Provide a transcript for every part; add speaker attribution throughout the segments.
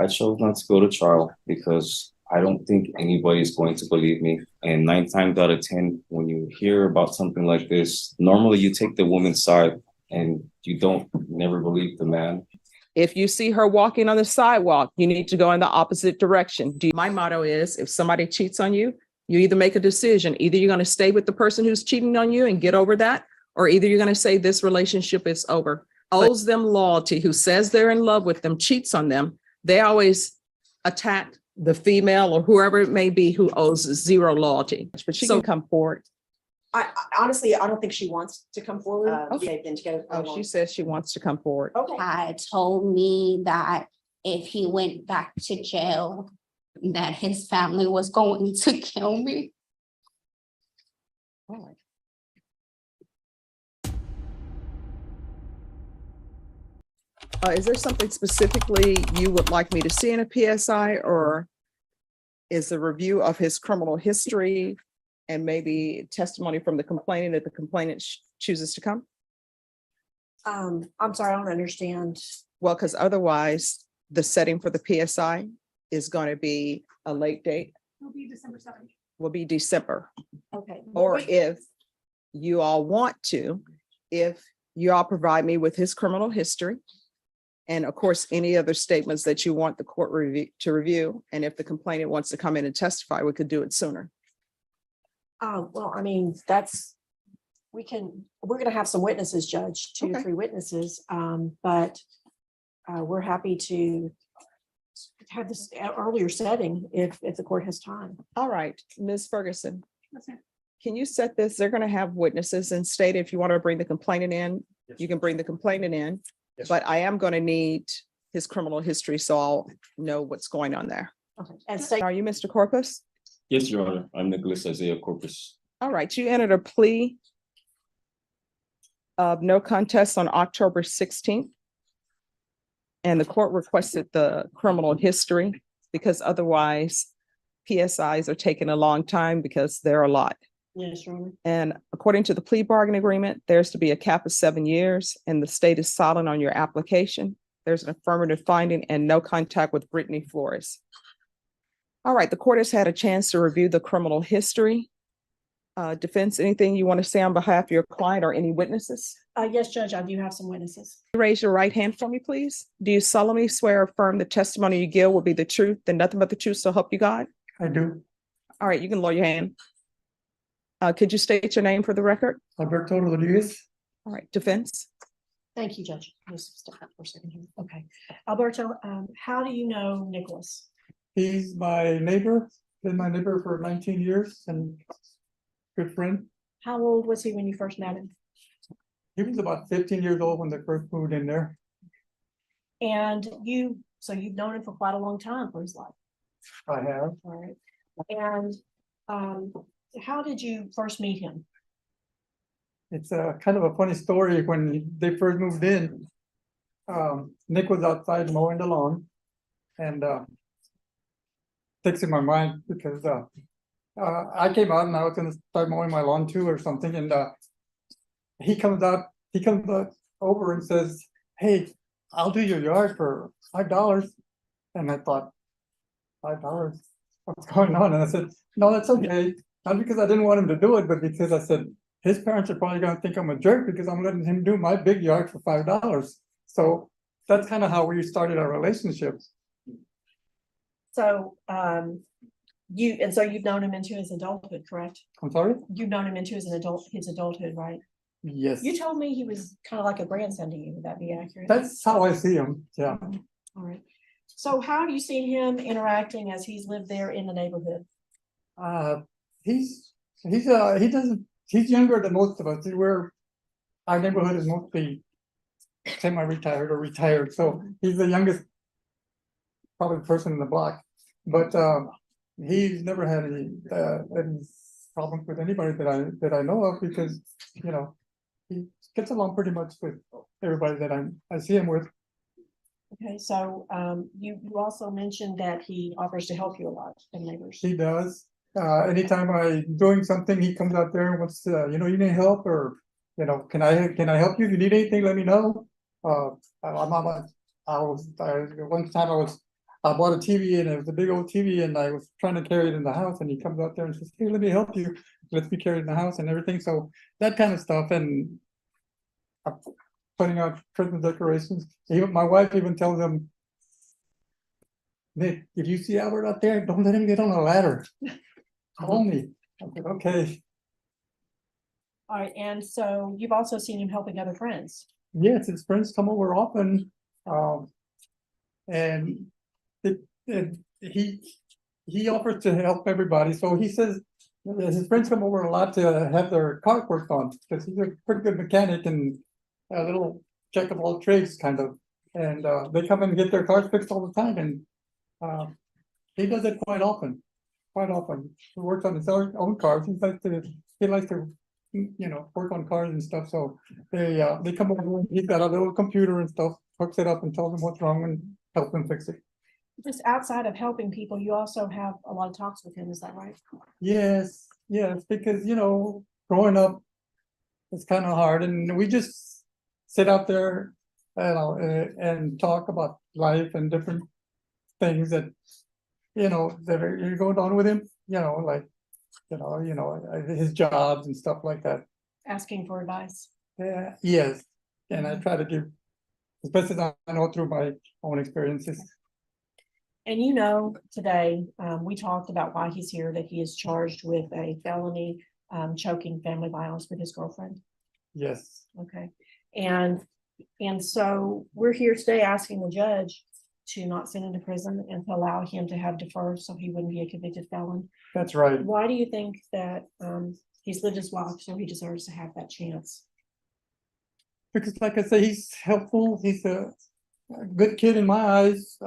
Speaker 1: I chose not to go to trial because I don't think anybody's going to believe me. And 9 times out of 10, when you hear about something like this, normally you take the woman's side and you don't never believe the man.
Speaker 2: If you see her walking on the sidewalk, you need to go in the opposite direction. My motto is, if somebody cheats on you, you either make a decision. Either you're going to stay with the person who's cheating on you and get over that, or either you're going to say this relationship is over. Owes them loyalty, who says they're in love with them, cheats on them. They always attack the female or whoever it may be who owes zero loyalty. But she can come forward.
Speaker 3: I honestly, I don't think she wants to come forward.
Speaker 2: Okay.
Speaker 3: They've been together for a
Speaker 2: Oh,
Speaker 3: long
Speaker 2: she says she wants to come forward.
Speaker 3: Okay.
Speaker 4: Had told me that if he went back to jail, that his family was going to kill me.
Speaker 2: All right. Is there something specifically you would like me to see in a PSI, or is a review of his criminal history and maybe testimony from the complainant if the complainant chooses to come?
Speaker 3: I'm sorry, I don't understand.
Speaker 2: Well, because otherwise the setting for the PSI is going to be a late date.
Speaker 3: It'll be December 7th.
Speaker 2: Will be December.
Speaker 3: Okay.
Speaker 2: Or
Speaker 3: Wait,
Speaker 2: if you all want to, if you all provide me with his criminal history, and of course, any other statements that you want the court to review, and if the complainant wants to come in and testify, we could do it sooner.
Speaker 3: well, I mean, we're gonna have some witnesses, Judge, 2 or
Speaker 2: Okay.
Speaker 3: 3 witnesses, but we're happy to have this earlier setting if the court has time.
Speaker 2: All right, Ms. Ferguson, can you set this? They're going to have witnesses and state if you want to bring the complainant in, you can bring the complainant in.
Speaker 5: Yes.
Speaker 2: But I am going to need his criminal history, so I'll know what's going on there.
Speaker 3: Okay. And state,
Speaker 2: Are you Mr. Corpus?
Speaker 1: Yes, Your Honor. I'm Nicholas Isaiah Corpus.
Speaker 2: All right, you entered a plea of no contest on October 16th. And the court requested the criminal history because otherwise PSIs are taking a long time because there are a lot.
Speaker 3: yes, Your Honor.
Speaker 2: And according to the plea bargain agreement, there's to be a cap of 7 years and the state is silent on your application. There's an affirmative finding and no contact with Brittany Flores. All right, the court has had a chance to review the criminal history. Defense, anything you want to say on behalf of your client or any witnesses?
Speaker 3: Yes, Judge, I do have some witnesses.
Speaker 2: Raise your right hand for me, please. Do you solemnly swear or affirm the testimony you give will be the truth and nothing but the truth, so help you God?
Speaker 5: I do.
Speaker 2: All right, you can lower your hand. Could you state your name for the record?
Speaker 5: Alberto Rodriguez.
Speaker 2: All right, defense.
Speaker 3: Thank you, Judge. Just step back for a second here. Okay. Alberto, how do you know Nicholas?
Speaker 5: He's my neighbor, been my neighbor for 19 years and good friend.
Speaker 3: How old was he when you first met him?
Speaker 5: He was about 15 years old when they first moved in there.
Speaker 3: And so you've known him for quite a long time for his life.
Speaker 5: I have.
Speaker 3: All right. And how did you first meet him?
Speaker 5: It's a kind of a funny story. When they first moved in, Nick was outside mowing the lawn and sticks in my mind because I came out and I was gonna start mowing my lawn too or something, and he comes over and says, "Hey, I'll do your yard for $5. And I thought, $5? What's going on? And I said, no, that's okay. Not because I didn't want him to do it, but because I said, his parents are probably gonna think I'm a jerk because I'm letting him do my big yard for $5. So that's kind of how we started our relationship.
Speaker 3: So you've known him into his adulthood, correct?
Speaker 5: I'm sorry?
Speaker 3: You've known him into his adulthood, right?
Speaker 5: Yes.
Speaker 3: You told me he was kind of like a grandson to you. Would that be accurate?
Speaker 5: That's how I see him. Yeah.
Speaker 3: All right. So how have you seen him interacting as he's lived there in the neighborhood?
Speaker 5: He's younger than most of us. Our neighborhood is mostly semi-retired or retired, so he's the youngest probably person in the block. But he's never had any problems with anybody that I know of because he gets along pretty much with everybody that I see him with.
Speaker 3: Okay, so you also mentioned that he offers to help you a lot, the neighbors.
Speaker 5: He does. Anytime I'm doing something, he comes out there and wants to, you need help, or can I help you? If you need anything, let me know. One time I was I bought a TV and it was a big old TV and I was trying to carry it in the house and he comes out there and says, hey, let me help you. Let's be carried in the house and everything. So that kind of stuff and putting out Christmas decorations. Even my wife even tells him, Nick, if you see Albert out there, don't let him get on a ladder. Call me. I said, okay.
Speaker 3: All right, and so you've also seen him helping other friends.
Speaker 5: Yes, his friends come over often. And he offers to help everybody. So he says his friends come over a lot to have their car worked on because he's a pretty good mechanic and a little jack of all trades kind of. And they come and get their cars fixed all the time. And he does it quite often. Quite often. He works on his own cars. He likes to work on cars and stuff. So they come over. He's got a little computer and stuff, hooks it up and tells them what's wrong and help them fix it.
Speaker 3: Just outside of helping people, you also have a lot of talks with him, is that right?
Speaker 5: Yes, because growing up, it's kind of hard, and we just sit out there, and talk about life and different things that that are going on with him. Like his jobs and stuff like that.
Speaker 3: Asking for advice.
Speaker 5: Yeah, yes, and I try to give as best as I know through my own experiences.
Speaker 3: And today, we talked about why he's here, that he is charged with a felony choking family violence with his girlfriend.
Speaker 5: Yes,
Speaker 3: Okay. And so we're here today asking the judge to not send him to prison and to allow him to have deferred so he wouldn't be a convicted felon.
Speaker 5: that's right.
Speaker 3: Why do you think that he's lived his life, so he deserves to have that chance?
Speaker 5: Because like I say, he's helpful. He's a good kid in my eyes.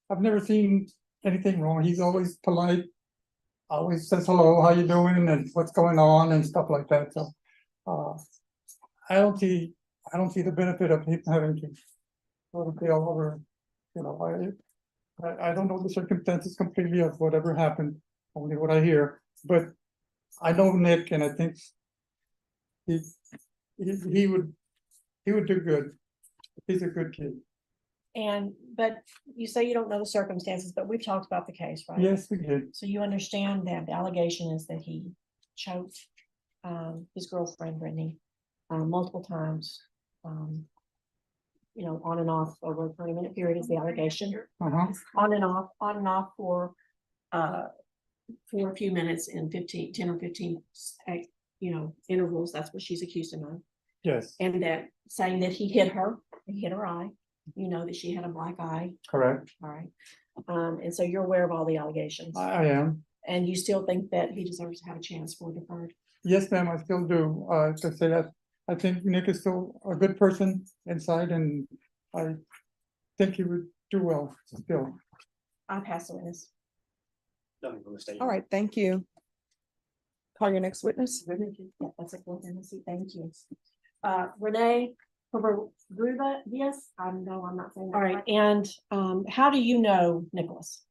Speaker 5: I've never seen anything wrong. He's always polite, always says hello, how you doing, and what's going on, and stuff like that. So, I don't see the benefit of him having to go to jail over. I don't know the circumstances completely of whatever happened, only what I hear. But I know Nick, and I think he would do good. He's a good kid.
Speaker 3: But you say you don't know the circumstances, but we've talked about the case, right?
Speaker 5: Yes, we did.
Speaker 3: So you understand that the allegation is that he choked his girlfriend, Brittany, multiple times, on and off over a 20-minute period is the allegation. On and off for a few minutes in 10 or 15 intervals. That's what she's accused him of.
Speaker 5: Yes,
Speaker 3: And that saying that he hit her eye, that she had a black eye.
Speaker 5: correct.
Speaker 3: All right. And so you're aware of all the allegations.
Speaker 5: I am.
Speaker 3: And you still think that he deserves to have a chance for deferred?
Speaker 5: Yes, ma'am, I still do. To say that, I think Nick is still a good person inside, and I think he would do well still.
Speaker 3: I'll pass the witness.
Speaker 2: All right, thank you. Call your next witness.
Speaker 3: Yeah, that's a cool thing to see. Thank you. Renee, yes, I'm not saying that. All right, and how do you know Nicholas?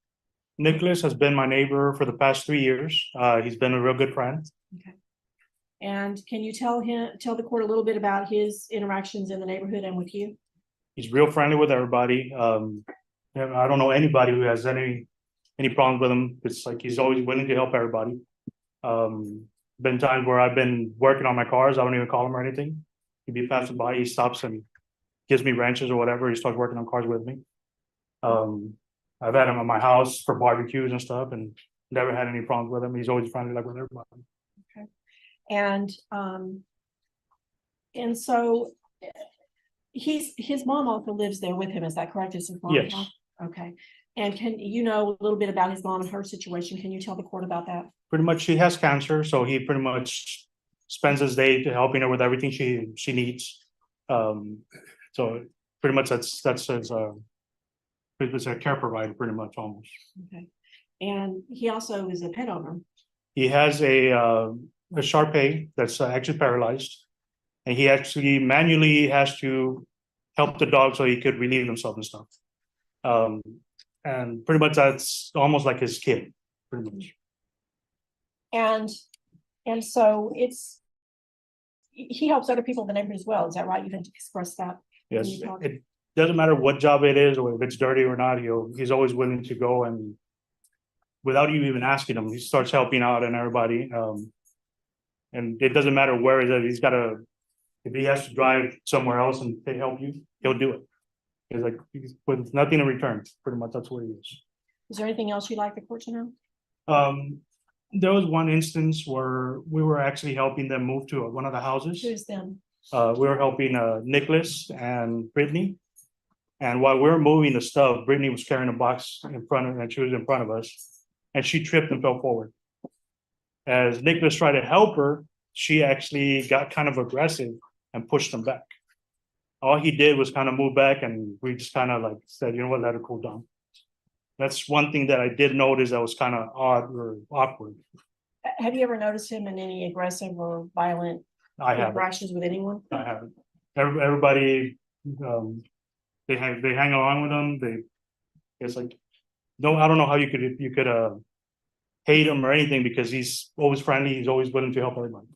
Speaker 6: Nicholas has been my neighbor for the past 3 years. He's been a real good friend.
Speaker 3: Okay. And can you tell the court a little bit about his interactions in the neighborhood and with you?
Speaker 6: He's real friendly with everybody. I don't know anybody who has any problems with him. It's like he's always willing to help everybody. Been times where I've been working on my cars. I don't even call him or anything. He'd be passing by, he stops and gives me wrenches or whatever. He starts working on cars with me. I've had him at my house for barbecues and stuff and never had any problems with him. He's always friendly like with everybody.
Speaker 3: Okay. And so his mom also lives there with him, is that correct? Is his mom?
Speaker 6: Yes.
Speaker 3: Okay. And can you know a little bit about his mom and her situation? Can you tell the court about that?
Speaker 6: Pretty much she has cancer, so he pretty much spends his day to helping her with everything she needs. So pretty much that's his it's a care provider, pretty much almost.
Speaker 3: Okay. And he also is a pet owner.
Speaker 6: He has a Shar-Pei that's actually paralyzed, and he actually manually has to help the dog so he could relieve himself and stuff. And pretty much that's almost like his kid, pretty much.
Speaker 3: And so he helps other people in the neighborhood as well. Is that right? You can express that.
Speaker 6: Yes, doesn't matter what job it is or if it's dirty or not, he's always willing to go and without you even asking him, he starts helping out and everybody. And it doesn't matter where it is, if he has to drive somewhere else and they help you, he'll do it. He's like, with nothing in return, pretty much that's what he is.
Speaker 3: Is there anything else you'd like the court to know?
Speaker 6: There was one instance where we were actually helping them move to one of the houses.
Speaker 3: Who's them?
Speaker 6: We were helping Nicholas and Brittany. And while we were moving the stuff, Brittany was carrying a box in front of, and she was in front of us, and she tripped and fell forward. As Nicholas tried to help her, she actually got kind of aggressive and pushed him back. All he did was kind of move back, and we just kind of like said, you know what, let her cool down. That's one thing that I did notice that was kind of odd or awkward.
Speaker 3: Have you ever noticed him in any aggressive or violent
Speaker 6: I haven't.
Speaker 3: interactions with anyone?
Speaker 6: I haven't. Everybody, they hang along with him. It's like, no, I don't know how you could hate him or anything because he's always friendly. He's always willing to help everybody.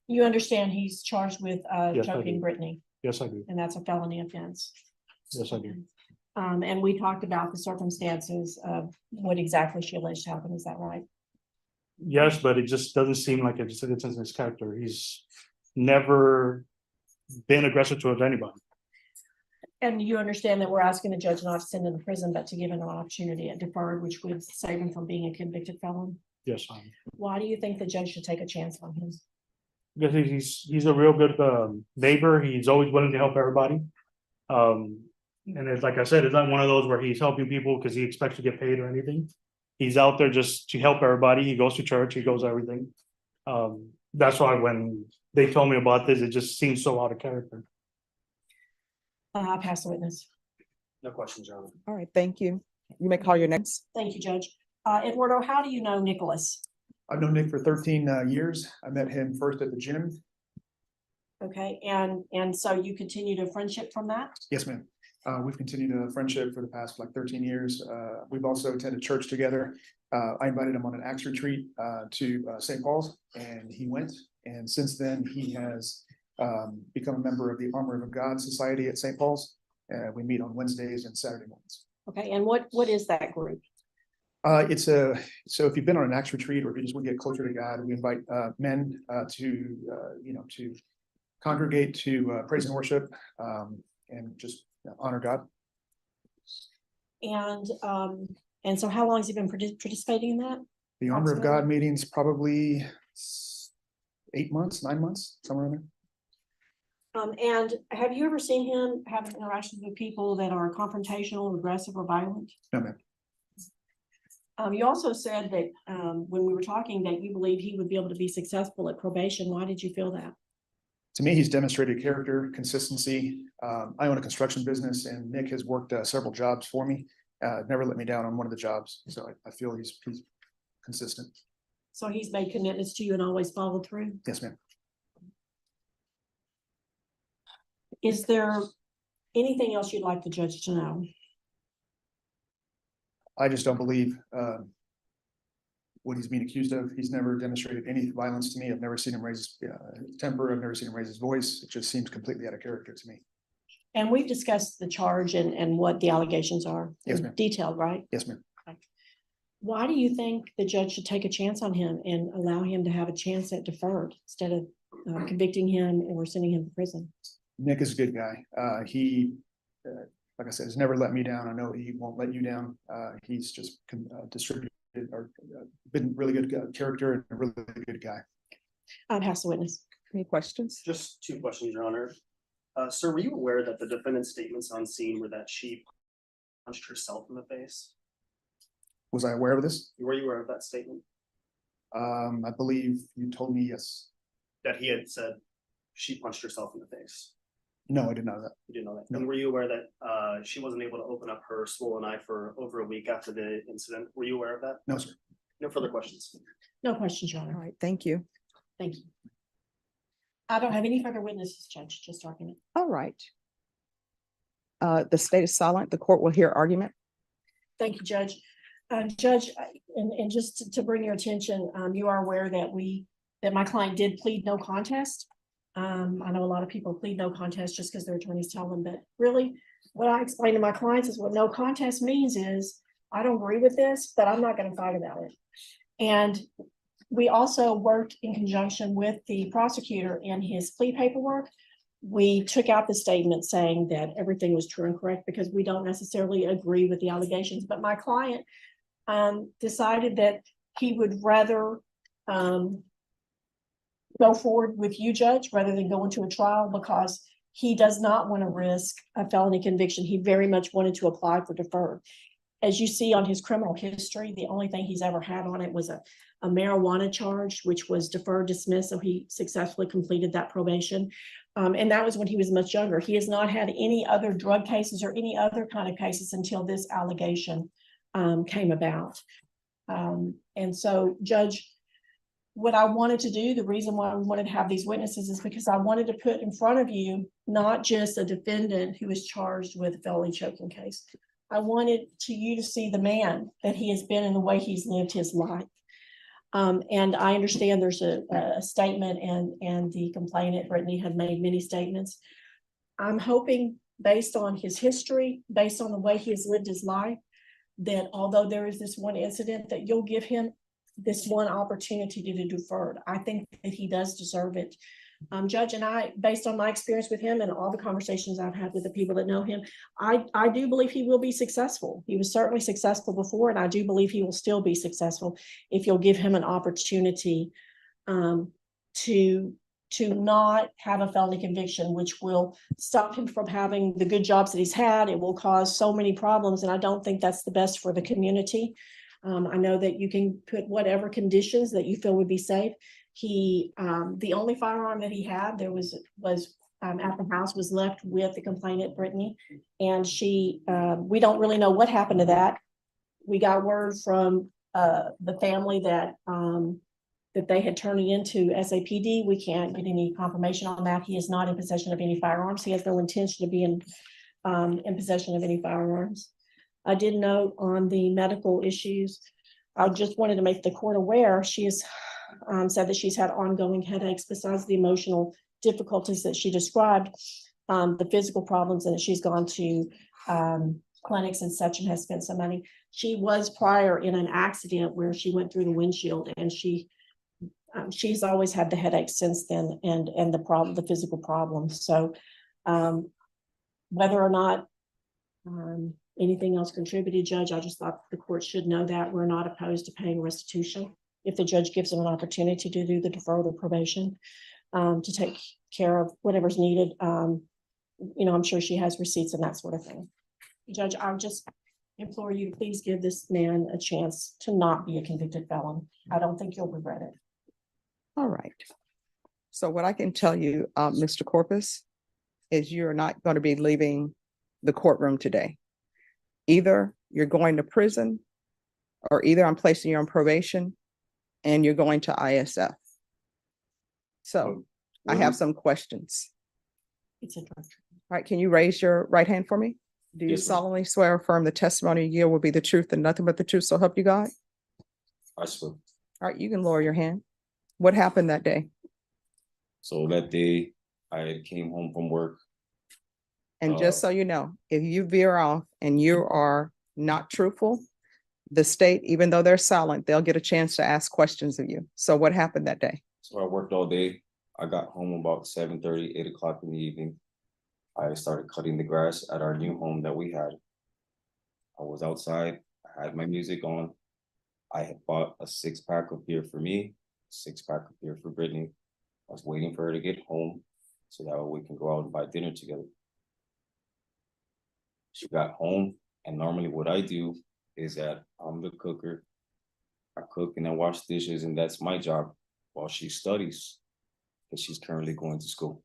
Speaker 3: You understand he's charged with
Speaker 6: Yes, I
Speaker 3: choking
Speaker 6: do.
Speaker 3: Brittany,
Speaker 6: Yes, I do.
Speaker 3: and that's a felony offense.
Speaker 6: Yes, I do.
Speaker 3: And we talked about the circumstances of what exactly she alleged happened. Is that right?
Speaker 6: Yes, but it just doesn't seem like it's in his character. He's never been aggressive towards anybody.
Speaker 3: And you understand that we're asking the judge not to send him to prison, but to give him an opportunity at deferred, which would save him from being a convicted felon.
Speaker 6: Yes,
Speaker 3: Why do you think the judge should take a chance on him?
Speaker 6: because he's a real good neighbor. He's always willing to help everybody. And it's like I said, it's not one of those where he's helping people because he expects to get paid or anything. He's out there just to help everybody. He goes to church, he goes everything. That's why when they told me about this, it just seems so out of character.
Speaker 3: I'll pass the witness.
Speaker 7: No questions, Your Honor.
Speaker 2: All right, thank you. You may call your next.
Speaker 3: Thank you, Judge. Eduardo, how do you know Nicholas?
Speaker 8: I've known Nick for 13 years. I met him first at the gym.
Speaker 3: Okay, and so you continued a friendship from that?
Speaker 8: Yes, ma'am. We've continued a friendship for the past like 13 years. We've also attended church together. I invited him on an Acts retreat to St. Paul's, and he went. And since then, he has become a member of the Armor of God Society at St. Paul's. We meet on Wednesdays and Saturday mornings.
Speaker 3: Okay, and what is that group?
Speaker 8: So if you've been on an Acts retreat or if you just want to get closer to God, we invite men to congregate to praise and worship and just honor God.
Speaker 3: And so how long has he been participating in that?
Speaker 8: The Armor of God meetings, probably 8 months, 9 months, somewhere in there.
Speaker 3: And have you ever seen him have interactions with people that are confrontational, aggressive, or violent?
Speaker 8: No, ma'am.
Speaker 3: You also said that when we were talking that you believe he would be able to be successful at probation. Why did you feel that?
Speaker 8: To me, he's demonstrated character, consistency. I own a construction business, and Nick has worked several jobs for me. Never let me down on one of the jobs, so I feel he's consistent.
Speaker 3: So he's made commitments to you and always followed through?
Speaker 8: Yes, ma'am.
Speaker 3: Is there anything else you'd like the judge to know?
Speaker 8: I just don't believe what he's being accused of. He's never demonstrated any violence to me. I've never seen him raise his temper. I've never seen him raise his voice. It just seems completely out of character to me.
Speaker 3: And we've discussed the charge and what the allegations are.
Speaker 8: Yes, ma'am.
Speaker 3: Detailed, right?
Speaker 8: Yes, ma'am.
Speaker 3: Why do you think the judge should take a chance on him and allow him to have a chance at deferred instead of convicting him or sending him to prison?
Speaker 8: Nick is a good guy. He, like I said, has never let me down. I know he won't let you down. He's just distributed or been really good character and a really good guy.
Speaker 3: I'll pass the witness.
Speaker 2: Any questions?
Speaker 7: Just 2 questions, Your Honor. Sir, were you aware that the defendant's statements on scene were that she punched herself in the face?
Speaker 8: Was I aware of this?
Speaker 7: Were you aware of that statement?
Speaker 8: I believe you told me yes.
Speaker 7: That he had said she punched herself in the face?
Speaker 8: No, I did not know that.
Speaker 7: You didn't know that?
Speaker 8: No.
Speaker 7: And were you aware that she wasn't able to open up her swollen eye for over a week after the incident? Were you aware of that?
Speaker 8: No, sir.
Speaker 7: No further questions.
Speaker 3: No questions, Your
Speaker 2: All
Speaker 3: Honor.
Speaker 2: right, thank you.
Speaker 3: Thank you. I don't have any further witnesses, Judge, just argument.
Speaker 2: All right. The state is silent. The court will hear argument.
Speaker 3: Thank you, Judge. Judge, and just to bring your attention, you are aware that my client did plead no contest. I know a lot of people plead no contest just because their attorneys tell them, but really, what I explain to my clients is what no contest means is, I don't agree with this, but I'm not gonna fight about it. And we also worked in conjunction with the prosecutor in his plea paperwork. We took out the statement saying that everything was true and correct because we don't necessarily agree with the allegations, but my client decided that he would rather go forward with you, Judge, rather than go into a trial because he does not want to risk a felony conviction. He very much wanted to apply for deferred. As you see on his criminal history, the only thing he's ever had on it was a marijuana charge, which was deferred dismissed. So he successfully completed that probation. And that was when he was much younger. He has not had any other drug cases or any other kind of cases until this allegation came about. And so, Judge, what I wanted to do, the reason why we wanted to have these witnesses is because I wanted to put in front of you, not just a defendant who is charged with a felony choking case. I wanted you to see the man that he has been and the way he's lived his life. And I understand there's a statement and the complainant, Brittany, have made many statements. I'm hoping based on his history, based on the way he has lived his life, that although there is this one incident, that you'll give him this one opportunity to defer. I think that he does deserve it. Judge, and I, based on my experience with him and all the conversations I've had with the people that know him, I do believe he will be successful. He was certainly successful before, and I do believe he will still be successful if you'll give him an opportunity to not have a felony conviction, which will stop him from having the good jobs that he's had. It will cause so many problems, and I don't think that's the best for the community. I know that you can put whatever conditions that you feel would be safe. He, the only firearm that he had, there was at the house, was left with the complainant, Brittany, and she, we don't really know what happened to that. We got word from the family that they had turned it into SAPD. We can't get any confirmation on that. He is not in possession of any firearms. He has no intention to be in possession of any firearms. I did note on the medical issues, I just wanted to make the court aware, she has said that she's had ongoing headaches besides the emotional difficulties that she described, the physical problems, and that she's gone to clinics and such and has spent some money. She was prior in an accident where she went through the windshield, and she's always had the headaches since then, and the physical problems. So whether or not anything else contributed, Judge, I just thought the court should know that we're not opposed to paying restitution if the judge gives them an opportunity to do the deferral of probation, to take care of whatever's needed. I'm sure she has receipts and that sort of thing. Judge, I would just implore you to please give this man a chance to not be a convicted felon. I don't think you'll regret it.
Speaker 2: All right. So what I can tell you, Mr. Corpus, is you're not going to be leaving the courtroom today. Either you're going to prison, or either I'm placing you on probation and you're going to ISF. So I have some questions.
Speaker 3: It's a drug.
Speaker 2: All right, can you raise your right hand for me? Do you
Speaker 1: Yes, ma'am.
Speaker 2: solemnly swear or affirm the testimony you give will be the truth and nothing but the truth, so help you God?
Speaker 1: I swear.
Speaker 2: All right, you can lower your hand. What happened that day?
Speaker 1: So that day, I came home from work.
Speaker 2: And just so you know, if you veer off and you are not truthful, the state, even though they're silent, they'll get a chance to ask questions of you. So what happened that day?
Speaker 1: So I worked all day. I got home about 7:30, 8 o'clock in the evening. I started cutting the grass at our new home that we had. I was outside. I had my music on. I had bought a 6-pack of beer for me, 6-pack of beer for Brittany. I was waiting for her to get home so that we can go out and buy dinner together. She got home, and normally what I do is that I'm the cooker. I cook and I wash dishes, and that's my job while she studies, because she's currently going to school.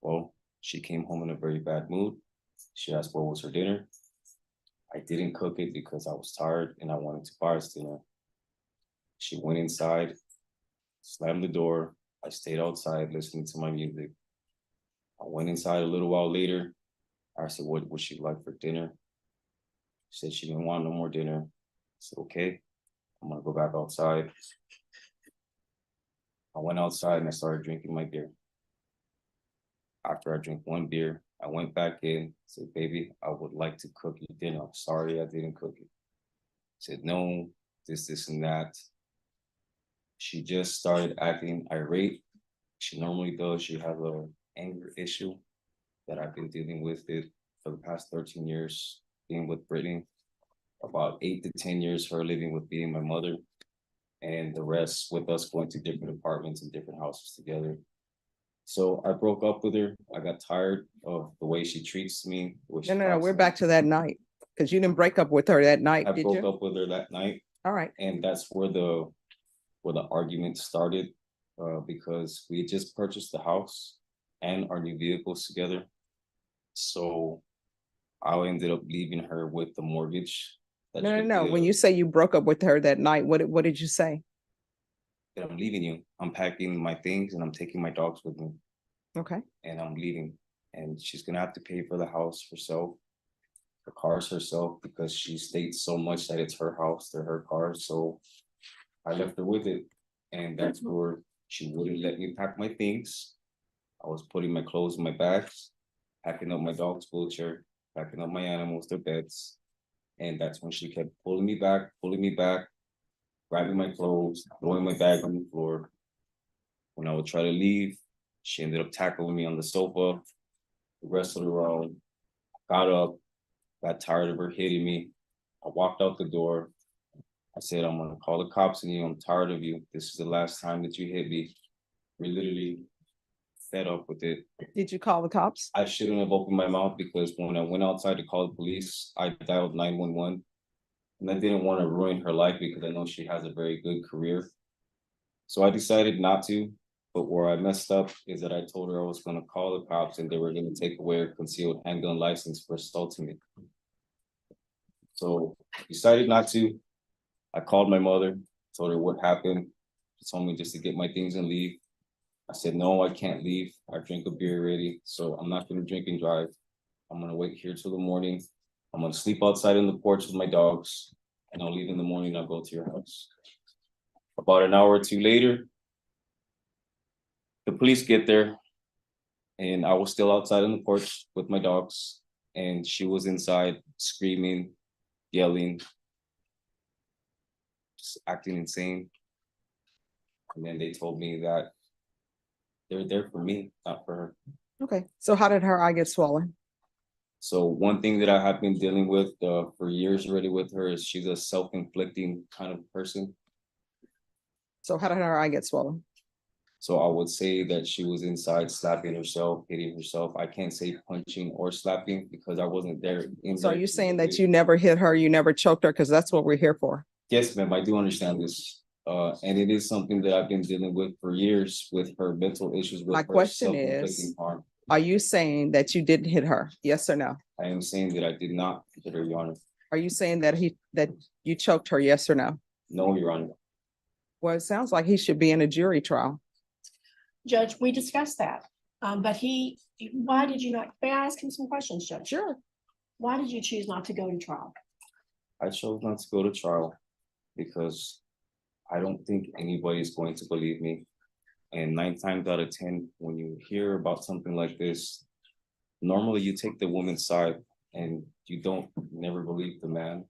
Speaker 1: Well, she came home in a very bad mood. She asked what was her dinner. I didn't cook it because I was tired and I wanted to buy us dinner. She went inside, slammed the door. I stayed outside listening to my music. I went inside a little while later. I said, what would she like for dinner? She said she didn't want no more dinner. I said, okay, I'm gonna go back outside. I went outside and I started drinking my beer. After I drank one beer, I went back in, said, baby, I would like to cook you dinner. I'm sorry I didn't cook it. Said, no, this, and that. She just started acting irate. She normally does. She has a anger issue that I've been dealing with it for the past 13 years, being with Brittany. About 8 to 10 years, her living with me and my mother, and the rest with us going to different apartments and different houses together. So I broke up with her. I got tired of the way she treats me. the way she
Speaker 2: No,
Speaker 1: talks
Speaker 2: we're
Speaker 1: me.
Speaker 2: back to that night, because you didn't break up with her that night,
Speaker 1: I
Speaker 2: did
Speaker 1: broke
Speaker 2: you?
Speaker 1: up with her that night,
Speaker 2: All right,
Speaker 1: and that's where the argument started, because we had just purchased the house and our new vehicles together. So I ended up leaving her with the mortgage.
Speaker 2: no. When you say you broke up with her that night, what did you say?
Speaker 1: That I'm leaving you. I'm packing my things and I'm taking my dogs with me,
Speaker 2: Okay,
Speaker 1: and I'm leaving. And she's gonna have to pay for the house herself, the cars herself, because she states so much that it's her house, they're her cars. So I left her with it, and that's where she wouldn't let me pack my things. I was putting my clothes in my bags, packing up my dog's wheelchair, packing up my animals, their beds. And that's when she kept pulling me back, grabbing my clothes, throwing my bag on the floor. When I would try to leave, she ended up tackling me on the sofa, the rest of the round. Got up, got tired of her hitting me. I walked out the door. I said, I'm gonna call the cops on you. I'm tired of you. This is the last time that you hit me. We're literally fed up with it.
Speaker 2: did you call the cops?
Speaker 1: I shouldn't have opened my mouth, because when I went outside to call the police, I dialed 911. And I didn't want to ruin her life, because I know she has a very good career. So I decided not to. But where I messed up is that I told her I was going to call the cops and they were going to take away her concealed handgun license for assaulting me. So decided not to. I called my mother, told her what happened. She told me just to get my things and leave. I said, no, I can't leave. I drink a beer already, so I'm not going to drink and drive. I'm going to wait here till the morning. I'm going to sleep outside in the porch with my dogs, and I'll leave in the morning. I'll go to your house. About an hour or two later, the police get there, and I was still outside on the porch with my dogs, and she was inside screaming, yelling, just acting insane. And then they told me that they're there for me, not for her.
Speaker 2: Okay, so how did her eye get swollen?
Speaker 1: So one thing that I have been dealing with for years already with her is she's a self-inflicting kind of person.
Speaker 2: So how did her eye get swollen?
Speaker 1: So I would say that she was inside slapping herself, hitting herself. I can't say punching or slapping because I wasn't there.
Speaker 2: So are you saying that you never hit her, you never choked her? Because that's what we're here for.
Speaker 1: Yes, ma'am, I do understand this. And it is something that I've been dealing with for years with her mental issues. With
Speaker 2: My
Speaker 1: her
Speaker 2: question
Speaker 1: self-inflicting
Speaker 2: is,
Speaker 1: harm.
Speaker 2: are you saying that you didn't hit her? Yes or no?
Speaker 1: I am saying that I did not hit her, Your Honor.
Speaker 2: Are you saying that you choked her? Yes or no?
Speaker 1: No, Your Honor.
Speaker 2: Well, it sounds like he should be in a jury trial.
Speaker 3: Judge, we discussed that, but why did you not, may I ask him some questions, Judge?
Speaker 2: Sure.
Speaker 3: Why did you choose not to go to trial?
Speaker 1: I chose not to go to trial because I don't think anybody's going to believe me. And 9 times out of 10, when you hear about something like this, normally you take the woman's side and you don't never believe the man.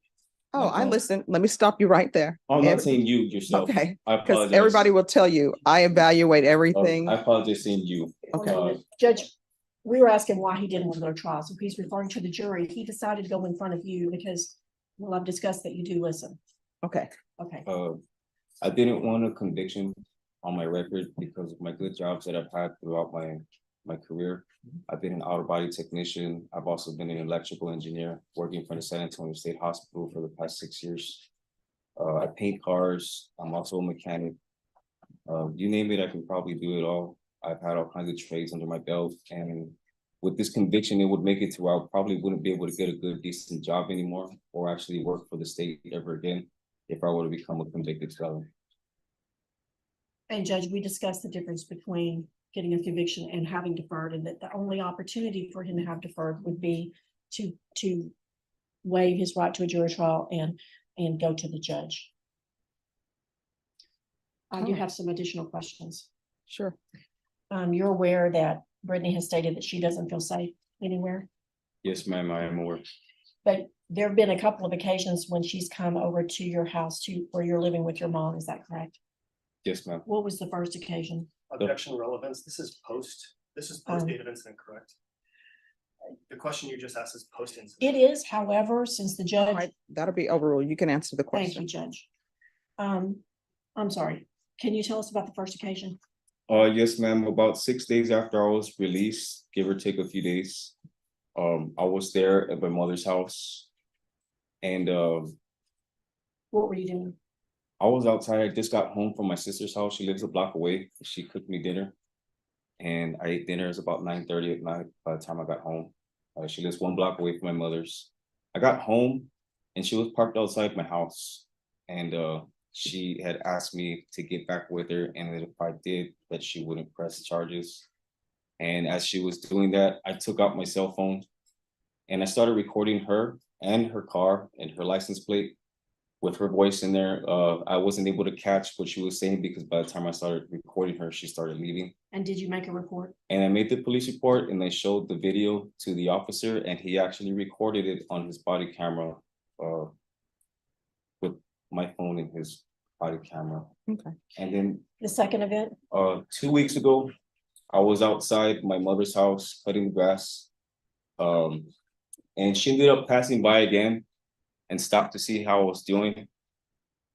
Speaker 2: Oh, I listen. Let me stop you right there.
Speaker 1: I'm not saying you yourself.
Speaker 2: Okay,
Speaker 1: I
Speaker 2: because
Speaker 1: apologize.
Speaker 2: everybody will tell you, I evaluate everything.
Speaker 1: I apologize saying you.
Speaker 2: Okay.
Speaker 3: Judge, we were asking why he didn't want to go to trial, so he's referring to the jury. He decided to go in front of you because, well, I've discussed that you do listen.
Speaker 2: Okay.
Speaker 3: Okay.
Speaker 1: I didn't want a conviction on my record because of my good jobs that I've had throughout my career. I've been an outer body technician. I've also been an electrical engineer working for the San Antonio State Hospital for the past 6 years. I paint cars. I'm also a mechanic. You name it, I can probably do it all. I've had all kinds of trades under my belt, and with this conviction, it would make it to where I probably wouldn't be able to get a good, decent job anymore, or actually work for the state ever again if I were to become a convicted felon.
Speaker 3: And Judge, we discussed the difference between getting a conviction and having deferred, and that the only opportunity for him to have deferred would be to waive his right to a jury trial and go to the judge. I do have some additional questions.
Speaker 2: Sure.
Speaker 3: You're aware that Brittany has stated that she doesn't feel safe anywhere?
Speaker 1: Yes, ma'am, I am aware.
Speaker 3: But there have been a couple of occasions when she's come over to your house to where you're living with your mom, is that correct?
Speaker 1: Yes, ma'am.
Speaker 3: What was the first occasion?
Speaker 7: Objection relevance, this is post date of incident, correct? The question you just asked is post incident.
Speaker 3: It is, however, since the
Speaker 2: All
Speaker 3: judge,
Speaker 2: right, that'll be overruled. You can answer the
Speaker 3: thank you,
Speaker 2: question.
Speaker 3: Judge. I'm sorry, can you tell us about the first occasion?
Speaker 1: Yes, ma'am, about 6 days after I was released, give or take a few days. I was there at my mother's house. And
Speaker 3: What were you doing?
Speaker 1: I was outside. I just got home from my sister's house. She lives a block away. She cooked me dinner. And I ate dinner. It was about 9:30 at night by the time I got home. She lives 1 block away from my mother's. I got home and she was parked outside my house. And she had asked me to get back with her, and that if I did, that she wouldn't press charges. And as she was doing that, I took out my cell phone and I started recording her and her car and her license plate with her voice in there. I wasn't able to catch what she was saying because by the time I started recording her, she started leaving.
Speaker 3: And did you make a report?
Speaker 1: And I made the police report and I showed the video to the officer, and he actually recorded it on his body camera with my phone in his body camera.
Speaker 2: Okay.
Speaker 1: And then
Speaker 3: The second event?
Speaker 1: 2 weeks ago, I was outside my mother's house cutting grass. And she ended up passing by again and stopped to see how I was doing.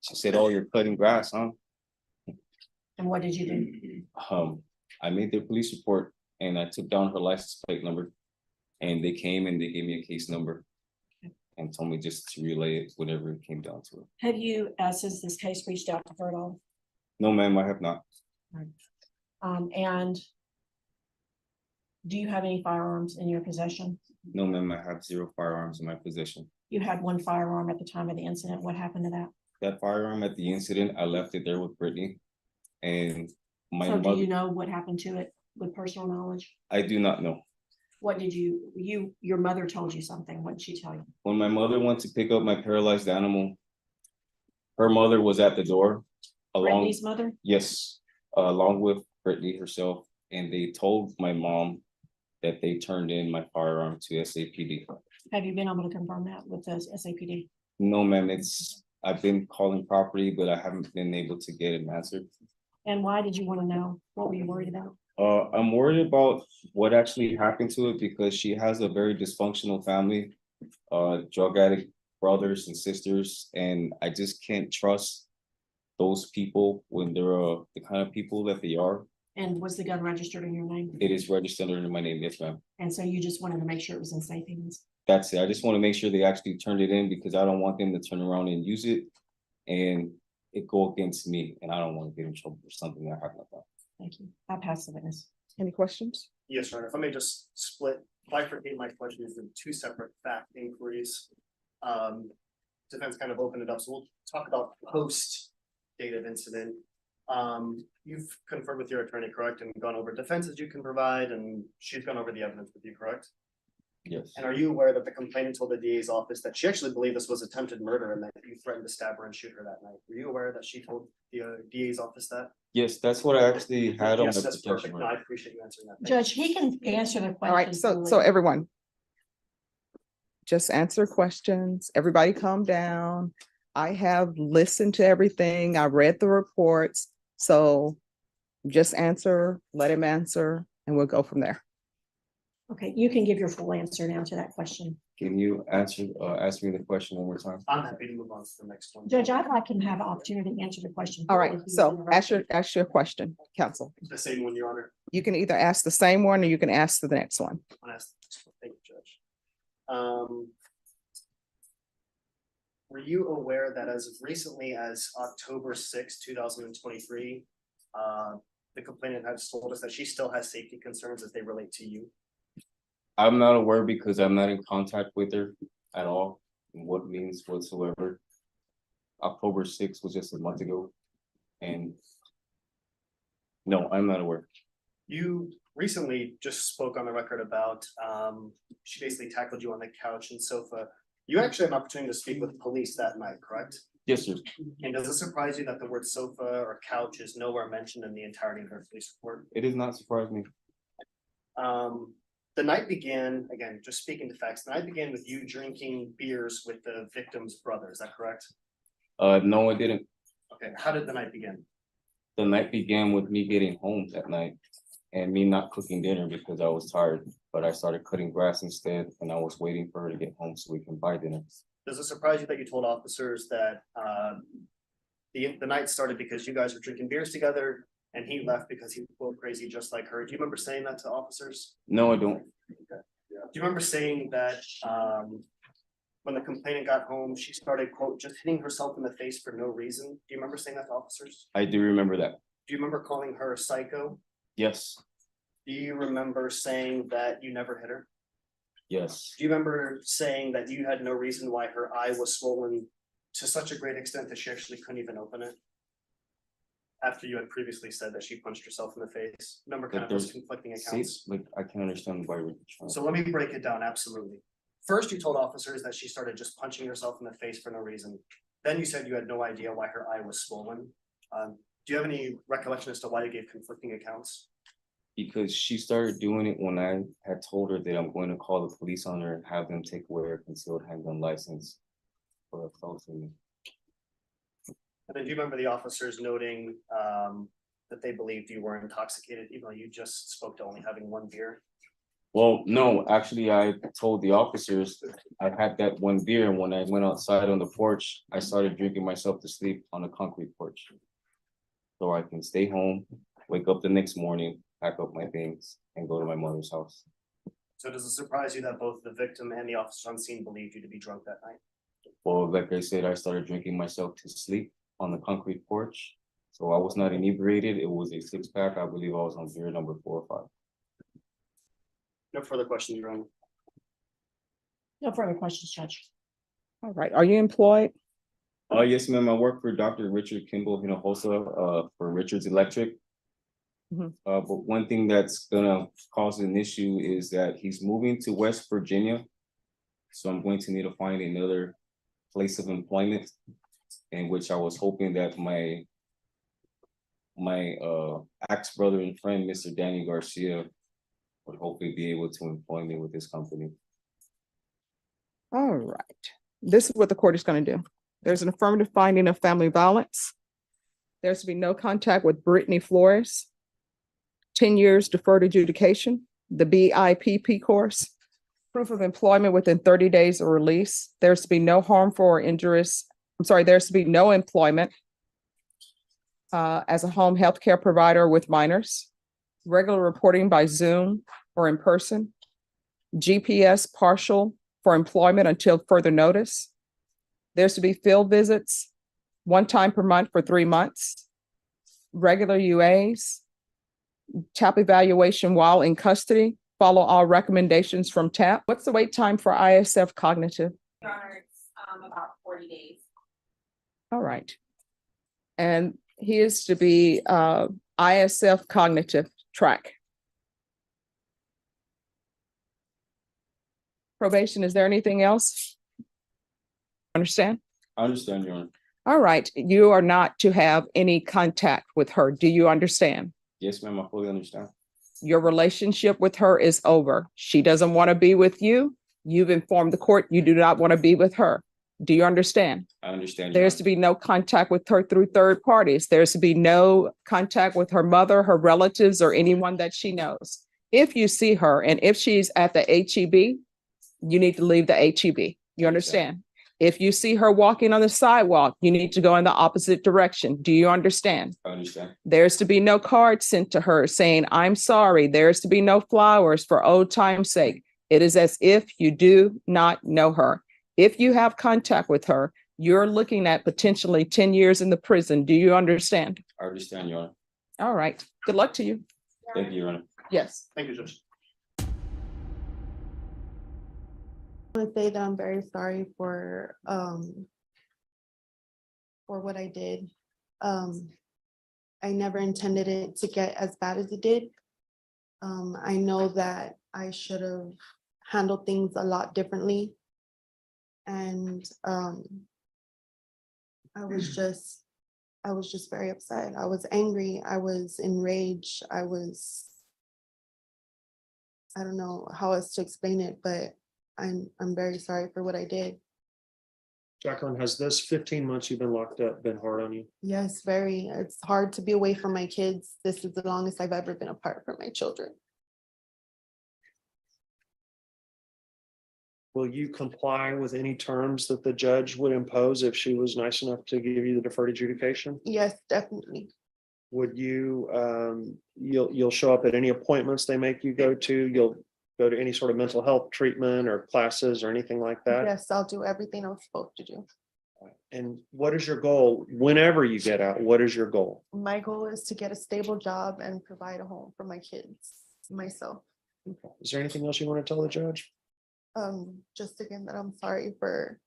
Speaker 1: She said, "Oh, you're cutting grass, huh?"
Speaker 3: And what did you do?
Speaker 1: I made the police report and I took down her license plate number, and they came and they gave me a case number and told me just to relay it whenever it came down to it.
Speaker 3: Have you, since this case, reached out to her at all?
Speaker 1: No, ma'am, I have not.
Speaker 3: And do you have any firearms in your possession?
Speaker 1: No, ma'am, I have 0 firearms in my possession.
Speaker 3: You had one firearm at the time of the incident. What happened to that?
Speaker 1: That firearm at the incident, I left it there with Brittany. And my
Speaker 3: So do
Speaker 1: mother,
Speaker 3: you know what happened to it with personal knowledge?
Speaker 1: I do not know.
Speaker 3: What did your mother told you something. What did she tell you?
Speaker 1: When my mother went to pick up my paralyzed animal, her mother was at the door along,
Speaker 3: Brittany's mother?
Speaker 1: yes, along with Brittany herself. And they told my mom that they turned in my firearm to SAPD.
Speaker 3: Have you been able to confirm that with the SAPD?
Speaker 1: No, ma'am, I've been calling property, but I haven't been able to get an answer.
Speaker 3: And why did you want to know? What were you worried about?
Speaker 1: I'm worried about what actually happened to it because she has a very dysfunctional family, drug addict brothers and sisters, and I just can't trust those people when they're the kind of people that they are.
Speaker 3: And was the gun registered in your name?
Speaker 1: It is registered under my name, yes, ma'am.
Speaker 3: And so you just wanted to make sure it was in safe hands?
Speaker 1: That's it. I just want to make sure they actually turned it in because I don't want them to turn around and use it and it go against me, and I don't want to get in trouble for something that I have not done.
Speaker 3: Thank you. I'll pass the witness.
Speaker 2: Any questions?
Speaker 7: Yes, Your Honor, if I may just bifurcate my questions into 2 separate fact inquiries. Defense kind of opened it up, so we'll talk about post date of incident. You've conferred with your attorney, correct, and gone over defenses you can provide, and she's gone over the evidence with you, correct?
Speaker 1: Yes.
Speaker 7: And are you aware that the complainant told the DA's office that she actually believed this was attempted murder and that you threatened to stab her and shoot her that night? Were you aware that she told the DA's office that?
Speaker 1: Yes, that's what I actually had on my
Speaker 7: Yes, that's perfect.
Speaker 1: protection
Speaker 7: No, I
Speaker 1: order.
Speaker 7: appreciate you answering that. Thank
Speaker 3: Judge, he can answer the question.
Speaker 2: All right, so everyone. Just answer questions. Everybody calm down. I have listened to everything. I read the reports. So just answer, let him answer, and we'll go from there.
Speaker 3: Okay, you can give your full answer now to that question.
Speaker 1: Can you ask me the question one more time?
Speaker 7: I'm happy to move on to the next one.
Speaker 3: Judge, I'd like him to have an opportunity to answer the question.
Speaker 2: All right, so ask your question, counsel.
Speaker 7: The same one, Your Honor.
Speaker 2: You can either ask the same one or you can ask the next one.
Speaker 7: I'll ask the next one. Thank you, Judge. Were you aware that as recently as October 6, 2023, the complainant has told us that she still has safety concerns as they relate to you?
Speaker 1: I'm not aware because I'm not in contact with her at all, in what means whatsoever. October 6th was just a month ago. And no, I'm not aware.
Speaker 7: You recently just spoke on the record about, she basically tackled you on the couch and sofa. You actually had an opportunity to speak with police that night, correct?
Speaker 1: Yes, sir.
Speaker 7: And does it surprise you that the word sofa or couch is nowhere mentioned in the entirety of her police report?
Speaker 1: It does not surprise me.
Speaker 7: The night began, again, just speaking to facts, the night began with you drinking beers with the victim's brother, is that correct?
Speaker 1: No, it didn't.
Speaker 7: Okay, how did the night begin?
Speaker 1: The night began with me getting home that night and me not cooking dinner because I was tired, but I started cutting grass instead, and I was waiting for her to get home so we can buy dinner.
Speaker 7: Does it surprise you that you told officers that the night started because you guys were drinking beers together and he left because he was a little crazy just like her? Do you remember saying that to officers?
Speaker 1: No, I don't.
Speaker 7: Do you remember saying that when the complainant got home, she started, quote, just hitting herself in the face for no reason? Do you remember saying that to officers?
Speaker 1: I do remember that.
Speaker 7: Do you remember calling her a psycho?
Speaker 1: Yes,
Speaker 7: Do you remember saying that you never hit her?
Speaker 1: yes,
Speaker 7: Do you remember saying that you had no reason why her eye was swollen to such a great extent that she actually couldn't even open it? After you had previously said that she punched herself in the face. Remember kind of those conflicting
Speaker 1: see,
Speaker 7: accounts?
Speaker 1: like, I can't understand why we're trying.
Speaker 7: So let me break it down, absolutely. First, you told officers that she started just punching herself in the face for no reason. Then you said you had no idea why her eye was swollen. Do you have any recollection as to why you gave conflicting accounts?
Speaker 1: Because she started doing it when I had told her that I'm going to call the police on her and have them take away her concealed handgun license for assaulting me.
Speaker 7: And then do you remember the officers noting that they believed you were intoxicated, even though you just spoke to only having one beer?
Speaker 1: Well, no, actually, I told the officers I had that one beer, and when I went outside on the porch, I started drinking myself to sleep on a concrete porch. So I can stay home, wake up the next morning, pack up my things, and go to my mother's house.
Speaker 7: So does it surprise you that both the victim and the officer on scene believed you to be drunk that night?
Speaker 1: Well, like I said, I started drinking myself to sleep on the concrete porch. So I was not inebriated. It was a 6-pack. I believe I was on beer number 4 or 5.
Speaker 7: No further questions, Your Honor.
Speaker 3: No further questions, Judge.
Speaker 2: All right. Are you employed?
Speaker 1: Yes, ma'am. I work for Dr. Richard Kimball, wholesale, for Richard's Electric.
Speaker 2: Mhm.
Speaker 1: But one thing that's gonna cause an issue is that he's moving to West Virginia. So I'm going to need to find another place of employment, in which I was hoping that my ex-brother and friend, Mr. Danny Garcia, would hopefully be able to employ me with this company.
Speaker 2: All right. This is what the court is going to do. There's an affirmative finding of family violence. There's to be no contact with Brittany Flores. 10 years deferred adjudication, the BIPP course, proof of employment within 30 days of release. There's to be no harmful or injurious, there's to be no employment as a home healthcare provider with minors, regular reporting by Zoom or in person, GPS partial for employment until further notice. There's to be field visits 1 time per month for 3 months, regular UAs, TAP evaluation while in custody, follow all recommendations from TAP. What's the wait time for ISF cognitive?
Speaker 4: Your Honor, it's about 40 days.
Speaker 2: All right. And he is to be ISF cognitive track. Probation, is there anything else? Understand?
Speaker 1: I understand, Your Honor.
Speaker 2: All right, you are not to have any contact with her. Do you understand?
Speaker 1: Yes, ma'am, I fully understand.
Speaker 2: Your relationship with her is over. She doesn't want to be with you. You've informed the court you do not want to be with her. Do you understand?
Speaker 1: I understand. Your
Speaker 2: There's
Speaker 1: Honor.
Speaker 2: to be no contact with her through third parties. There's to be no contact with her mother, her relatives, or anyone that she knows. If you see her and if she's at the HEB, you need to leave the HEB. You understand? If you see her walking on the sidewalk, you need to go in the opposite direction. Do you understand?
Speaker 1: I understand.
Speaker 2: There's to be no card sent to her saying, I'm sorry. There's to be no flowers for old time's sake. It is as if you do not know her. If you have contact with her, you're looking at potentially 10 years in the prison. Do you understand?
Speaker 1: I understand, Your Honor.
Speaker 2: All right. Good luck to you.
Speaker 1: Thank you, Your Honor.
Speaker 2: Yes.
Speaker 7: Thank you, Judge.
Speaker 9: I want to say that I'm very sorry for what I did. I never intended it to get as bad as it did. I know that I should have handled things a lot differently. And I was just very upset. I was angry. I was enraged. I was I don't know how else to explain it, but I'm very sorry for what I did.
Speaker 10: Jacqueline, has this 15 months you've been locked up been hard on you?
Speaker 9: Yes, very. It's hard to be away from my kids. This is the longest I've ever been apart from my children.
Speaker 10: Will you comply with any terms that the judge would impose if she was nice enough to give you the deferred adjudication?
Speaker 9: Yes, definitely.
Speaker 10: Would you, you'll show up at any appointments they make you go to? You'll go to any sort of mental health treatment or classes or anything like that?
Speaker 9: Yes, I'll do everything I'm supposed to do.
Speaker 10: And what is your goal? Whenever you get out, what is your goal?
Speaker 9: My goal is to get a stable job and provide a home for my kids, myself.
Speaker 10: Is there anything else you want to tell the judge?
Speaker 9: Just again that I'm sorry for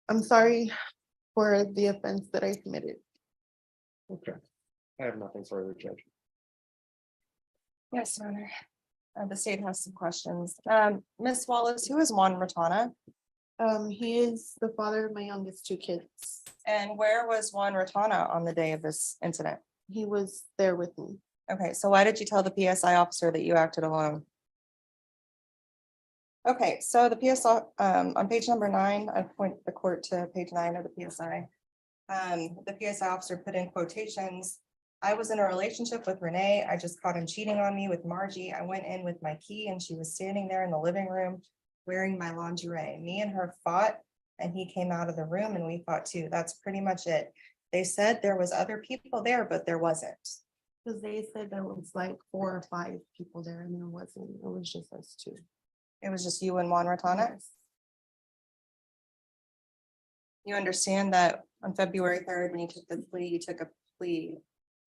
Speaker 9: the offense that I committed.
Speaker 10: Okay. I have nothing further, Judge.
Speaker 11: Yes, Your Honor. The state has some questions. Ms. Wallace, who is Juan Ratana?
Speaker 9: He is the father of my youngest two kids.
Speaker 11: And where was Juan Ratana on the day of this incident?
Speaker 9: He was there with me.
Speaker 11: Okay, so why did you tell the PSI officer that you acted alone? Okay, so the PSI, on page number 9, I point the court to page 9 of the PSI. The PSI officer put in quotations. I was in a relationship with Renee. I just caught him cheating on me with Margie. I went in with my key and she was standing there in the living room wearing my lingerie. Me and her fought and he came out of the room and we fought too. That's pretty much it. They said there was other people there, but there wasn't.
Speaker 9: Because they said there was like 4 or 5 people there and there wasn't. It was just us two.
Speaker 11: It was just you and Juan Ratana.
Speaker 9: Yes.
Speaker 11: You understand that on February 3rd, when you took the plea, you took a plea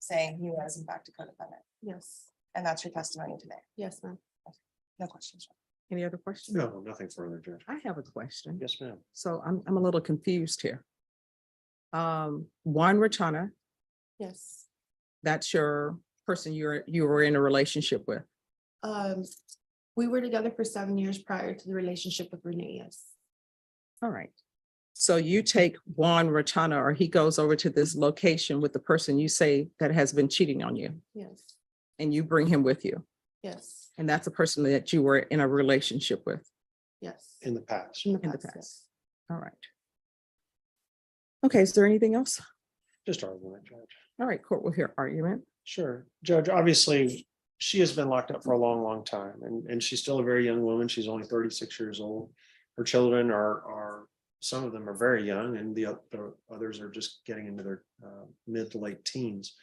Speaker 11: saying he was in fact a co-defendant.
Speaker 9: Yes.
Speaker 11: And that's your testimony today.
Speaker 9: Yes, ma'am.
Speaker 11: No questions.
Speaker 2: Any other questions?
Speaker 10: No, nothing further, Judge.
Speaker 2: I have a question.
Speaker 10: Yes, ma'am.
Speaker 2: So I'm a little confused here. Juan Ratana,
Speaker 9: Yes.
Speaker 2: that's your person you were in a relationship with.
Speaker 9: We were together for 7 years prior to the relationship with Renee. Yes.
Speaker 2: All right. So you take Juan Ratana, or he goes over to this location with the person you say that has been cheating on you,
Speaker 9: Yes.
Speaker 2: and you bring him with you.
Speaker 9: Yes.
Speaker 2: And that's a person that you were in a relationship with
Speaker 9: Yes.
Speaker 10: In the past.
Speaker 9: In the
Speaker 2: in the
Speaker 9: past.
Speaker 2: past. All right. Okay, is there anything else?
Speaker 10: Just argument, Judge.
Speaker 2: All right, court will hear argument.
Speaker 10: Sure. Judge, obviously, she has been locked up for a long, long time, and she's still a very young woman. She's only 36 years old. Her children are some of them are very young, and the others are just getting into their mid to late teens.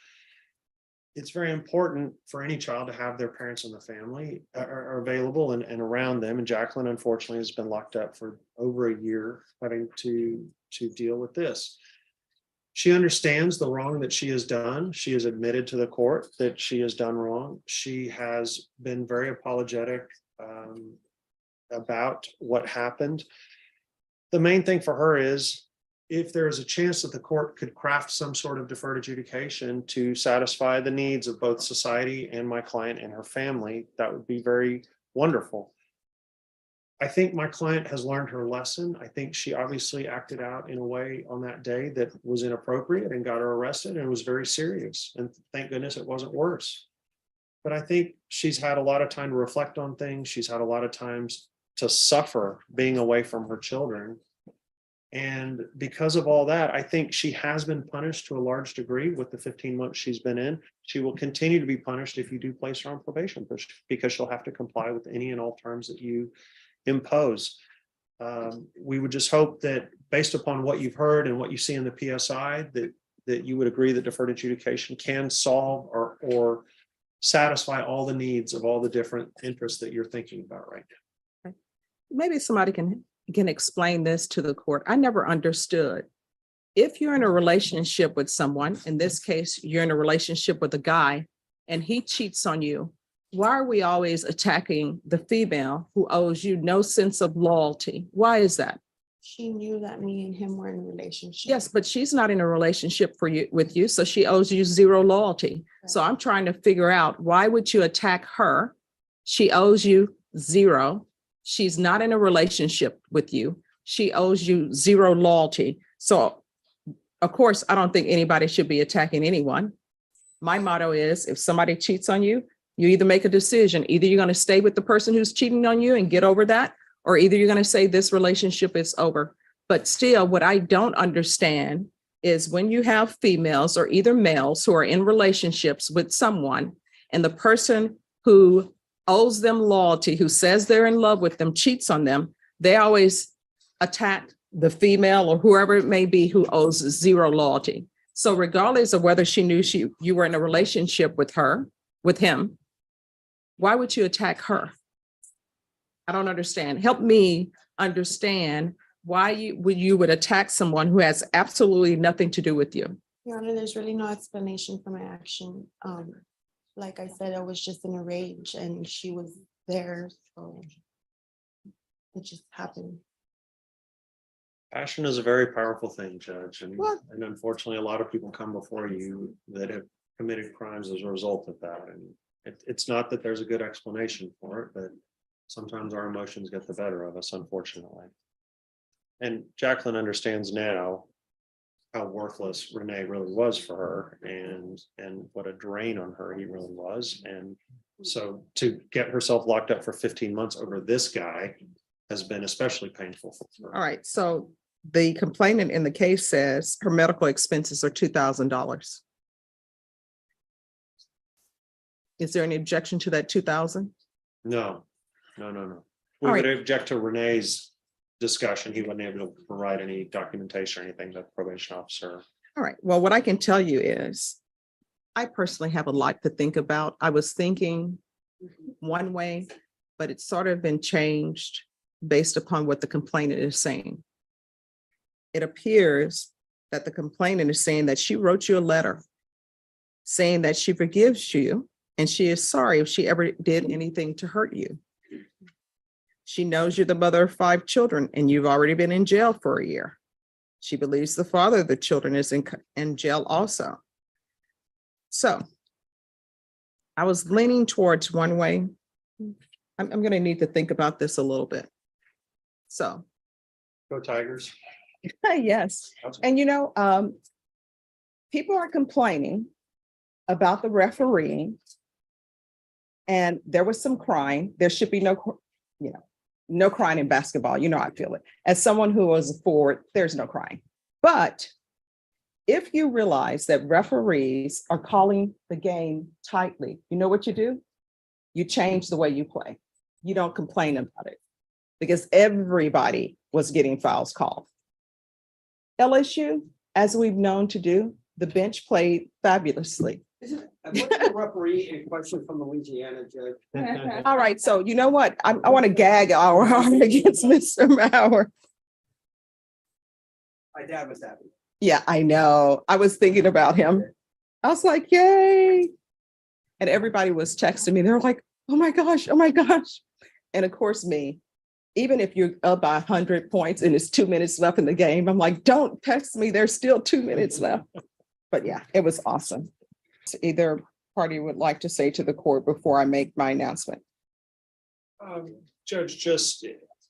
Speaker 10: It's very important for any child to have their parents in the family are available and around them. And Jacqueline, unfortunately, has been locked up for over a year, having to deal with this. She understands the wrong that she has done. She has admitted to the court that she has done wrong. She has been very apologetic about what happened. The main thing for her is, if there is a chance that the court could craft some sort of deferred adjudication to satisfy the needs of both society and my client and her family, that would be very wonderful. I think my client has learned her lesson. I think she obviously acted out in a way on that day that was inappropriate and got her arrested, and it was very serious. And thank goodness it wasn't worse. But I think she's had a lot of time to reflect on things. She's had a lot of times to suffer being away from her children. And because of all that, I think she has been punished to a large degree with the 15 months she's been in. She will continue to be punished if you do place her on probation, because she'll have to comply with any and all terms that you impose. We would just hope that, based upon what you've heard and what you see in the PSI, that you would agree that deferred adjudication can solve or satisfy all the needs of all the different interests that you're thinking about right now.
Speaker 2: Maybe somebody can explain this to the court. I never understood. If you're in a relationship with someone, in this case, you're in a relationship with a guy and he cheats on you, why are we always attacking the female who owes you no sense of loyalty? Why is that?
Speaker 9: She knew that me and him were in a relationship.
Speaker 2: Yes, but she's not in a relationship with you, so she owes you zero loyalty. So I'm trying to figure out, why would you attack her? She owes you zero. She's not in a relationship with you. She owes you zero loyalty. So, of course, I don't think anybody should be attacking anyone. My motto is, if somebody cheats on you, You either make a decision, either you're going to stay with the person who's cheating on you and get over that, or either you're going to say this relationship is over. But still, what I don't understand is when you have females or either males who are in relationships with someone, and the person who owes them loyalty, who says they're in love with them, cheats on them, they always attack the female or whoever it may be who owes zero loyalty. So regardless of whether she knew you were in a relationship with him, why would you attack her? I don't understand. Help me understand why you would attack someone who has absolutely nothing to do with you.
Speaker 9: Your Honor, there's really no explanation for my action. Like I said, I was just in a rage and she was there, so it just happened.
Speaker 10: Passion is a very powerful thing, Judge, and
Speaker 9: What?
Speaker 10: unfortunately, a lot of people come before you that have committed crimes as a result of that. And it's not that there's a good explanation for it, but sometimes our emotions get the better of us, unfortunately. And Jacqueline understands now how worthless Renee really was for her, and what a drain on her he really was. And so to get herself locked up for 15 months over this guy has been especially painful for her.
Speaker 2: All right, so the complainant in the case says her medical expenses are $2,000. Is there any objection to that 2,000?
Speaker 10: No. We
Speaker 2: All
Speaker 10: would
Speaker 2: right.
Speaker 10: object to Renee's discussion. He wasn't able to provide any documentation or anything that the probation officer.
Speaker 2: All right, well, what I can tell you is I personally have a lot to think about. I was thinking one way, but it's sort of been changed based upon what the complainant is saying. It appears that the complainant is saying that she wrote you a letter saying that she forgives you and she is sorry if she ever did anything to hurt you. She knows you're the mother of 5 children and you've already been in jail for a year. She believes the father of the children is in jail also. So I was leaning towards one way. I'm going to need to think about this a little bit. So,
Speaker 10: Go Tigers.
Speaker 2: yes. And people are complaining about the refereeing. And there was some crying. There should be no crying in basketball. I feel it. As someone who was a forward, there's no crying. But if you realize that referees are calling the game tightly, you know what you do? You change the way you play. You don't complain about it because everybody was getting fouls called. LSU, as we've known to do, the bench played fabulously.
Speaker 12: What's the referee in question from Louisiana, Judge?
Speaker 2: All right, so you know what? I want to gag our arm against Mr. Mauer.
Speaker 12: My dad was happy.
Speaker 2: Yeah, I know. I was thinking about him. I was like, yay. And everybody was texting me. They're like, oh my gosh, oh my gosh. And of course, me, even if you're up by 100 points and it's 2 minutes left in the game, I'm like, don't text me. There's still 2 minutes left. But yeah, it was awesome. So either party would like to say to the court before I make my announcement.
Speaker 10: Judge,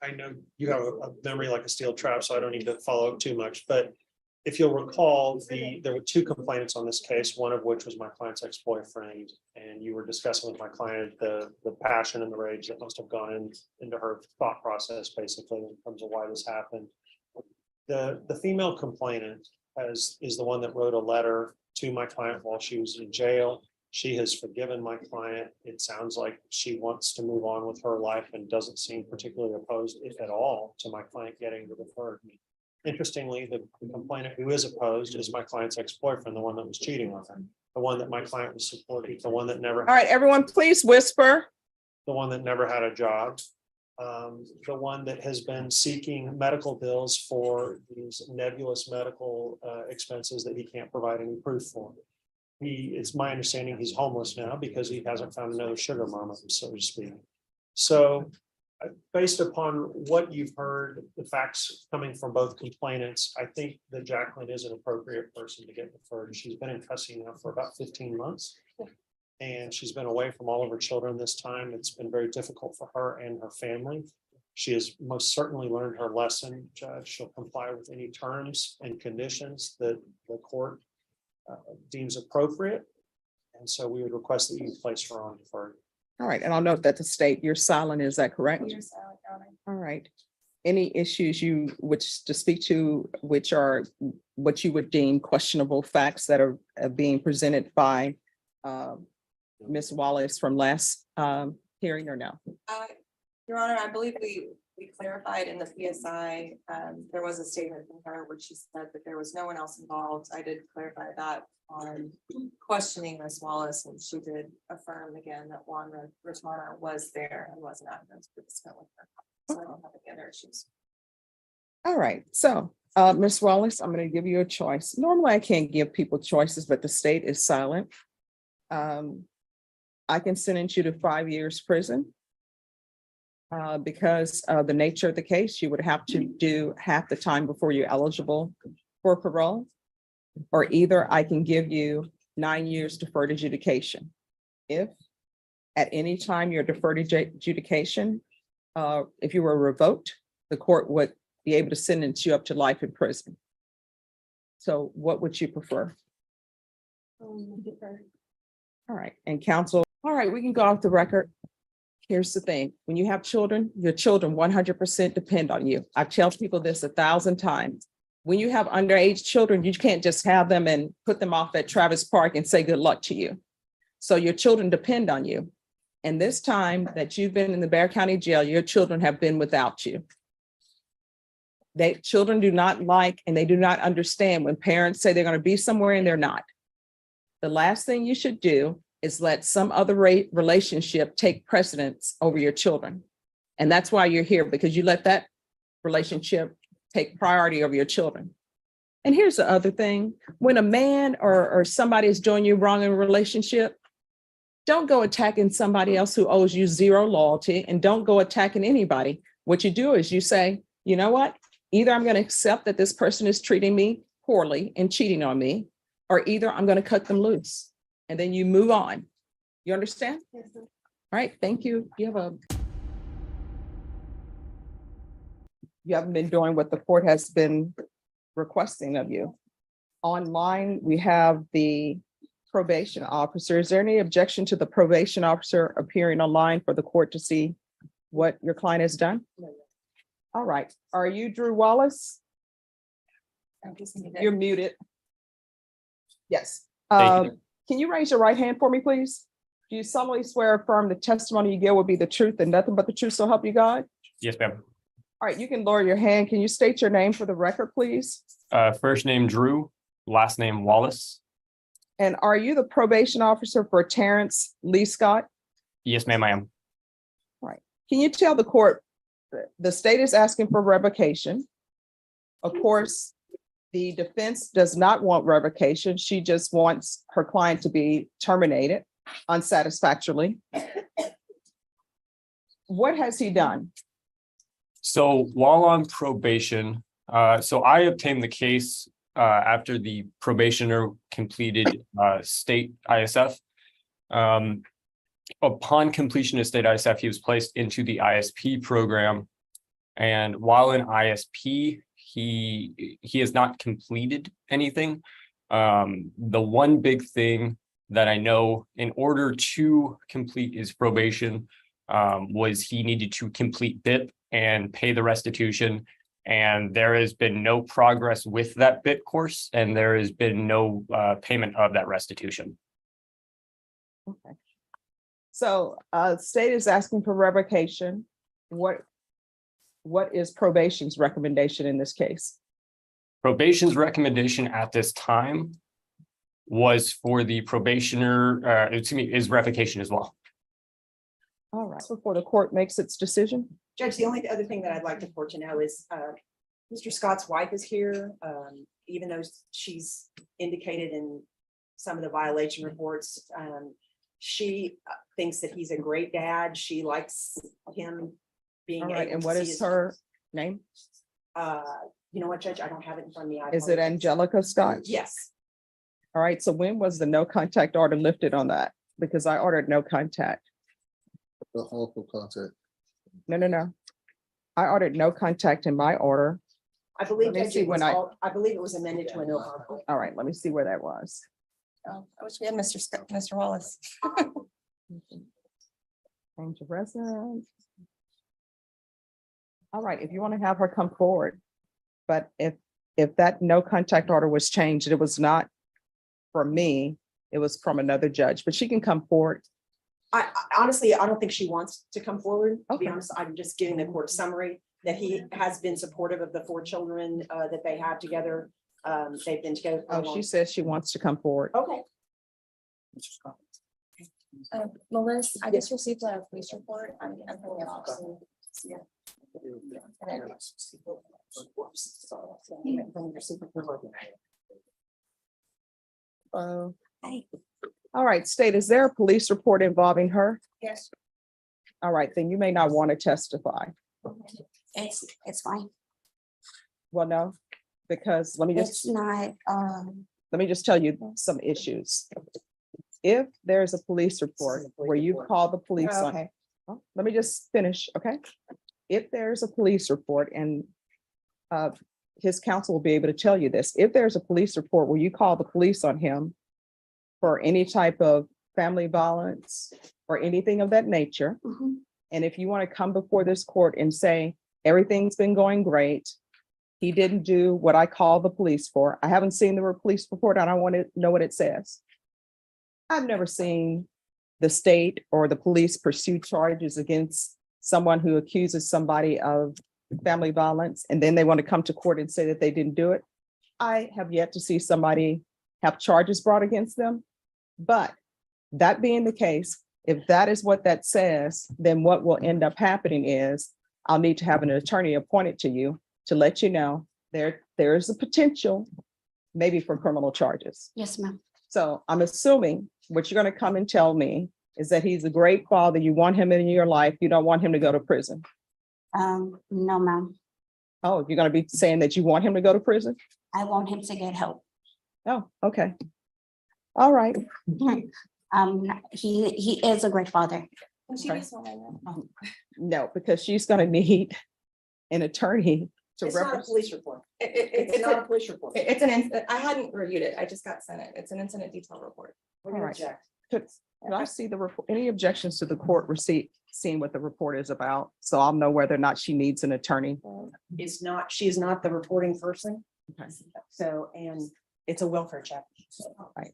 Speaker 10: I know you have a memory like a steel trap, so I don't need to follow up too much, but if you'll recall, there were 2 complainants on this case, one of which was my client's ex-boyfriend, and you were discussing with my client the passion and the rage that must have gone into her thought process, basically, in terms of why this happened. The female complainant is the one that wrote a letter to my client while she was in jail. She has forgiven my client. It sounds like she wants to move on with her life and doesn't seem particularly opposed, if at all, to my client getting the deferred. Interestingly, the complainant who is opposed is my client's ex-boyfriend, the one that was cheating on her, the one that my client was supporting, the one that never.
Speaker 2: All right, everyone, please whisper.
Speaker 10: The one that never had a job, the one that has been seeking medical bills for these nebulous medical expenses that he can't provide any proof for. It's my understanding he's homeless now because he hasn't found another sugar mama, so to speak. So based upon what you've heard, the facts coming from both complainants, I think that Jacqueline is an appropriate person to get deferred. She's been in custody now for about 15 months. And she's been away from all of her children this time. It's been very difficult for her and her family. She has most certainly learned her lesson, Judge. She'll comply with any terms and conditions that the court deems appropriate. And so we would request that you place her on deferred.
Speaker 2: All right, and I'll note that the state, you're silent, is that correct?
Speaker 11: You're silent, Your Honor.
Speaker 2: All right. Any issues you which to speak to, which are what you would deem questionable facts that are being presented by Ms. Wallace from last hearing or no?
Speaker 11: Your Honor, I believe we clarified in the PSI, there was a statement from her where she said that there was no one else involved. I did clarify that on questioning Ms. Wallace, and she did affirm again that Juan Rosmana was there and was not going to participate with her. So I don't have any other issues.
Speaker 2: All right, so Ms. Wallace, I'm going to give you a choice. Normally, I can't give people choices, but the state is silent. I can sentence you to 5 years prison. Because of the nature of the case, you would have to do half the time before you're eligible for parole. Or either I can give you 9 years deferred adjudication. If at any time you're deferred adjudication, if you were revoked, the court would be able to sentence you up to life in prison. So what would you prefer?
Speaker 11: Deferred.
Speaker 2: All right, and counsel, all right, we can go off the record. Here's the thing, when you have children, your children 100% depend on you. I tell people this 1,000 times. When you have underage children, you can't just have them and put them off at Travis Park and say good luck to you. So your children depend on you. And this time that you've been in the Bexar County Jail, your children have been without you. Children do not like and they do not understand when parents say they're going to be somewhere and they're not. The last thing you should do is let some other relationship take precedence over your children. And that's why you're here, because you let that relationship take priority over your children. And here's the other thing. When a man or somebody is doing you wrong in a relationship, don't go attacking somebody else who owes you zero loyalty, and don't go attacking anybody. What you do is you say, you know what? Either I'm going to accept that this person is treating me poorly and cheating on me, or either I'm going to cut them loose. And then you move on. You understand?
Speaker 11: Yes, sir.
Speaker 2: All right, thank you. You haven't been doing what the court has been requesting of you. Online, we have the probation officer. Is there any objection to the probation officer appearing online for the court to see what your client has done? All right. Are you Drew Wallace? You're muted. Yes. Can you raise your right hand for me, please? Do you solemnly swear or affirm the testimony you give will be the truth and nothing but the truth, so help you God?
Speaker 13: Yes, ma'am.
Speaker 2: All right, you can lower your hand. Can you state your name for the record, please?
Speaker 13: First name Drew, last name Wallace.
Speaker 2: And are you the probation officer for Terrence Lee Scott?
Speaker 13: Yes, ma'am, I am.
Speaker 2: All right. Can you tell the court the state is asking for revocation? Of course, the defense does not want revocation. She just wants her client to be terminated unsatisfactorily. What has he done?
Speaker 13: So while on probation, so I obtained the case after the probationer completed state ISF. Upon completion of state ISF, he was placed into the ISP program. And while in ISP, he has not completed anything. The one big thing that I know in order to complete his probation was he needed to complete BIP and pay the restitution. And there has been no progress with that BIP course, and there has been no payment of that restitution.
Speaker 2: Okay. So state is asking for revocation. What is probation's recommendation in this case?
Speaker 13: Probation's recommendation at this time was for the probationer, is revocation as well.
Speaker 2: All right, before the court makes its decision.
Speaker 14: Judge, the only other thing that I'd like the court to know is Mr. Scott's wife is here, even though she's indicated in some of the violation reports. She thinks that he's a great dad. She likes him being
Speaker 2: All right,
Speaker 14: able
Speaker 2: and
Speaker 14: to
Speaker 2: what
Speaker 14: see
Speaker 2: is
Speaker 14: his
Speaker 2: her
Speaker 14: kids.
Speaker 2: name?
Speaker 14: You know what, Judge? I don't have it in front of me. I
Speaker 2: Is it
Speaker 14: apologize.
Speaker 2: Angelica Scott?
Speaker 14: Yes.
Speaker 2: All right, so when was the no contact order lifted on that? Because I ordered no contact.
Speaker 15: The awful contact.
Speaker 2: No. I ordered no contact in my order.
Speaker 14: I believe
Speaker 2: Let me
Speaker 14: Judge,
Speaker 2: see
Speaker 14: it
Speaker 2: when
Speaker 14: was I believe it was amended to a no harm.
Speaker 2: All right, let me see where that was.
Speaker 11: Oh, I wish we had Mr. Wallace.
Speaker 2: Change of residence. All right, if you want to have her come forward, but if that no contact order was changed, it was not from me, it was from another judge, but she can come forward.
Speaker 14: Honestly, I don't think she wants to come forward. To be
Speaker 2: Okay.
Speaker 14: honest, I'm just giving the court summary that he has been supportive of the 4 children that they have together. They've been together. for a
Speaker 2: Oh,
Speaker 14: long-
Speaker 2: she says she wants to come forward.
Speaker 14: Okay.
Speaker 11: Melissa, I just received a police report. I'm filling it out. Yeah.
Speaker 2: All right, state, is there a police report involving her?
Speaker 11: Yes.
Speaker 2: All right, then you may not want to testify.
Speaker 4: It's fine.
Speaker 2: Well, no, because let me
Speaker 4: It's
Speaker 2: just,
Speaker 4: not,
Speaker 2: let me just tell you some issues. If there's a police report where you call the police on,
Speaker 11: Okay.
Speaker 2: oh, let me just finish, okay? If there's a police report and his counsel will be able to tell you this, if there's a police report where you call the police on him for any type of family violence or anything of that nature,
Speaker 4: mhm.
Speaker 2: and if you want to come before this court and say, everything's been going great, he didn't do what I called the police for. I haven't seen the police report. I don't want to know what it says. I've never seen the state or the police pursue charges against someone who accuses somebody of family violence, and then they want to come to court and say that they didn't do it. I have yet to see somebody have charges brought against them. But that being the case, if that is what that says, then what will end up happening is I'll need to have an attorney appointed to you to let you know there's a potential maybe for criminal charges.
Speaker 4: Yes, ma'am.
Speaker 2: So I'm assuming what you're going to come and tell me is that he's a great father. You want him in your life. You don't want him to go to prison.
Speaker 4: No, ma'am.
Speaker 2: Oh, you're going to be saying that you want him to go to prison?
Speaker 4: I want him to get help.
Speaker 2: Oh, okay. All right.
Speaker 4: He is a great father.
Speaker 2: Okay. No, because she's going to need an attorney to
Speaker 14: It's not a
Speaker 2: represent.
Speaker 14: police report.
Speaker 11: It's
Speaker 14: It's not a police report.
Speaker 11: It's an incident. I hadn't reviewed it. I just got sent it. It's an incident detail report.
Speaker 14: What do you
Speaker 2: All right.
Speaker 14: object?
Speaker 2: Could I see the report? Any objections to the court receipt, seeing what the report is about? So I'll know whether or not she needs an attorney.
Speaker 14: It's not, she is not the reporting person.
Speaker 2: Okay.
Speaker 14: So, and it's a welfare check.
Speaker 2: Right.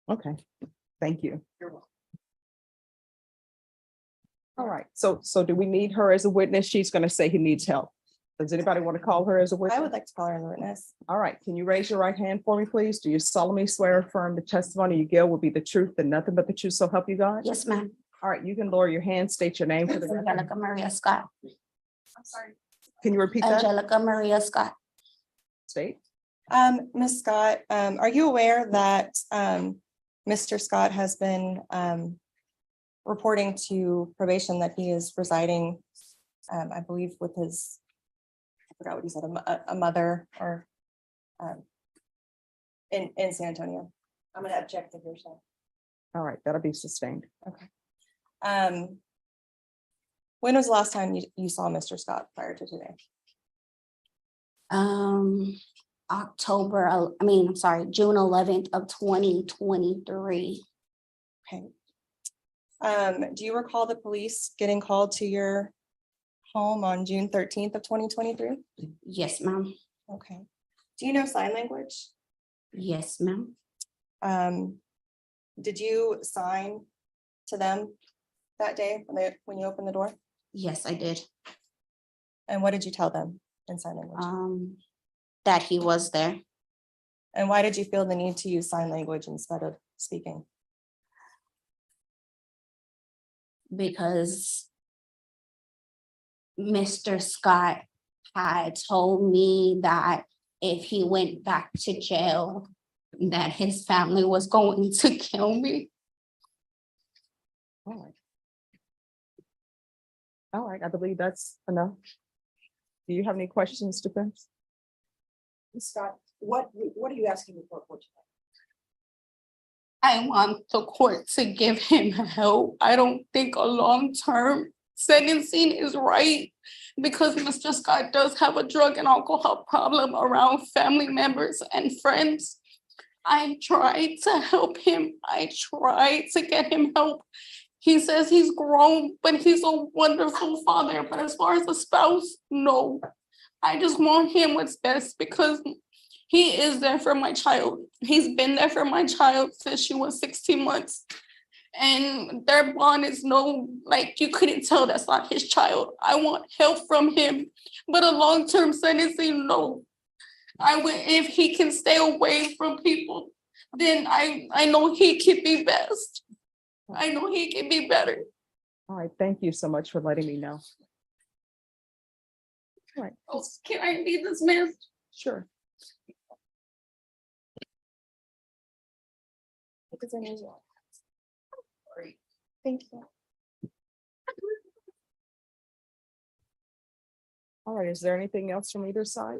Speaker 2: Okay, thank you.
Speaker 14: You're welcome.
Speaker 2: All right, so do we need her as a witness? She's gonna say he needs help. Does anybody want to call her as a witness?
Speaker 11: I would like to call her as a witness.
Speaker 2: All right, can you raise your right hand for me, please? Do you solemnly swear or affirm the testimony you give will be the truth and nothing but the truth, so help you God?
Speaker 4: Yes, ma'am.
Speaker 2: All right, you can lower your hand, state your name for the record.
Speaker 4: Angelica Maria Scott.
Speaker 11: I'm sorry.
Speaker 2: Can you repeat that?
Speaker 4: Angelica Maria Scott.
Speaker 2: State.
Speaker 11: Ms. Scott, are you aware that Mr. Scott has been reporting to probation that he is residing, I believe with his, I forgot what he said, a mother or in San Antonio.
Speaker 14: I'm gonna object to yourself.
Speaker 2: All right, that'll be sustained.
Speaker 11: When was the last time you saw Mr. Scott prior to today?
Speaker 4: June 11th of 2023.
Speaker 11: Okay. Do you recall the police getting called to your home on June 13th of 2023?
Speaker 4: Yes, ma'am.
Speaker 11: Okay. Do you know sign language?
Speaker 4: Yes, ma'am.
Speaker 11: Did you sign to them that day when you opened the door?
Speaker 4: Yes, I did.
Speaker 11: And what did you tell them in sign language?
Speaker 4: That he was there.
Speaker 11: And why did you feel the need to use sign language instead of speaking?
Speaker 4: Because Mr. Scott had told me that if he went back to jail, that his family was going to kill me.
Speaker 2: All right. All right, I believe that's enough. Do you have any questions, defense?
Speaker 14: Scott, what are you asking the court for today?
Speaker 4: I want the court to give him help. I don't think a long-term sentencing is right because Mr. Scott does have a drug and alcohol problem around family members and friends. I tried to help him. I tried to get him help. He says he's grown, but he's a wonderful father. But as far as a spouse, no. I just want him what's best because he is there for my child. He's been there for my child since she was 16 months. And their bond is like, you couldn't tell that's not his child. I want help from him, but a long-term sentencing, no. If he can stay away from people, then I know he can be best. I know he can be better.
Speaker 2: All right, thank you so much for letting me know. All right,
Speaker 4: Oh, can I be dismissed?
Speaker 2: sure.
Speaker 9: Thank you.
Speaker 2: All right, is there anything else from either side?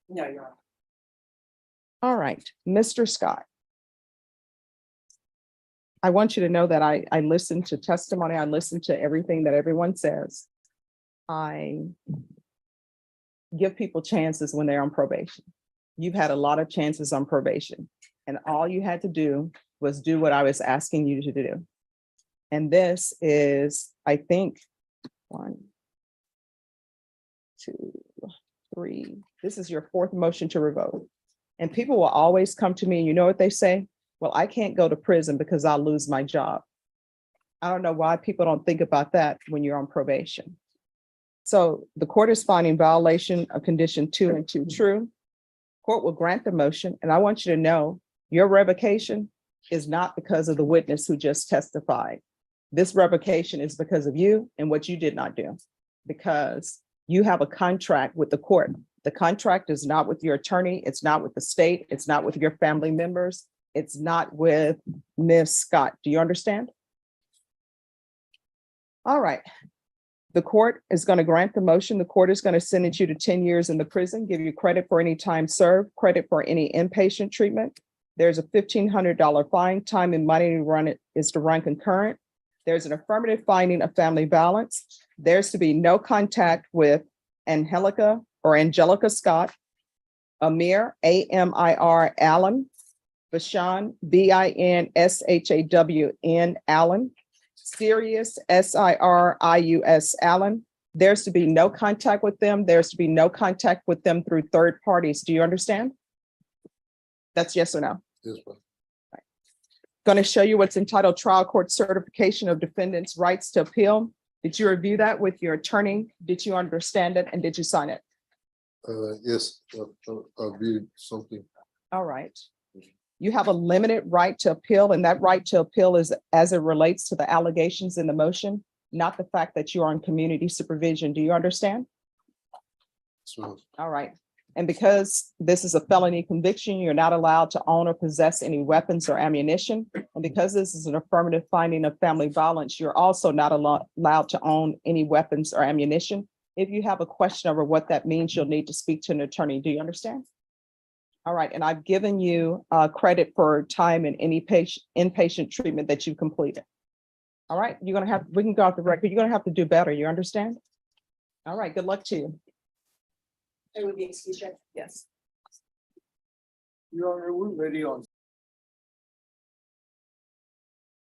Speaker 14: No, you're right.
Speaker 2: All right, Mr. Scott. I want you to know that I listen to testimony. I listen to everything that everyone says. I give people chances when they're on probation. You've had a lot of chances on probation, and all you had to do was do what I was asking you to do. And this is, I think, 1, 2, 3. This is your 4th motion to revoke. And people will always come to me and you know what they say? Well, I can't go to prison because I'll lose my job. I don't know why people don't think about that when you're on probation. So the court is finding violation of condition 2 and 2 true. Court will grant the motion. And I want you to know your revocation is not because of the witness who just testified. This revocation is because of you and what you did not do, because you have a contract with the court. The contract is not with your attorney. It's not with the state. It's not with your family members. It's not with Ms. Scott. Do you understand? All right. The court is going to grant the motion. The court is going to sentence you to 10 years in the prison, give you credit for any time served, credit for any inpatient treatment. There's a $1,500 fine. Time and money to run it is to run concurrent. There's an affirmative finding of family violence. There's to be no contact with Angelica Scott, Amir, Amir Allen, Bashan, Binshawn Allen, Sirius, Sirius Allen. There's to be no contact with them. There's to be no contact with them through third parties. Do you understand? That's yes or no?
Speaker 15: Yes, ma'am.
Speaker 2: Going to show you what's entitled Trial Court Certification of Defendant's Rights to Appeal. Did you review that with your attorney? Did you understand it? And did you sign it?
Speaker 15: Yes, I'll read something.
Speaker 2: All right. You have a limited right to appeal, and that right to appeal is as it relates to the allegations in the motion, not the fact that you are on community supervision. Do you understand?
Speaker 15: So,
Speaker 2: All right. And because this is a felony conviction, you're not allowed to own or possess any weapons or ammunition. And because this is an affirmative finding of family violence, you're also not allowed to own any weapons or ammunition. If you have a question over what that means, you'll need to speak to an attorney. Do you understand? All right. And I've given you credit for time and any inpatient treatment that you've completed. All right. We can go off the record. You're going to have to do better. You understand? All right. Good luck to you.
Speaker 14: It would be excused.
Speaker 2: Yes.
Speaker 12: Your Honor, we're ready on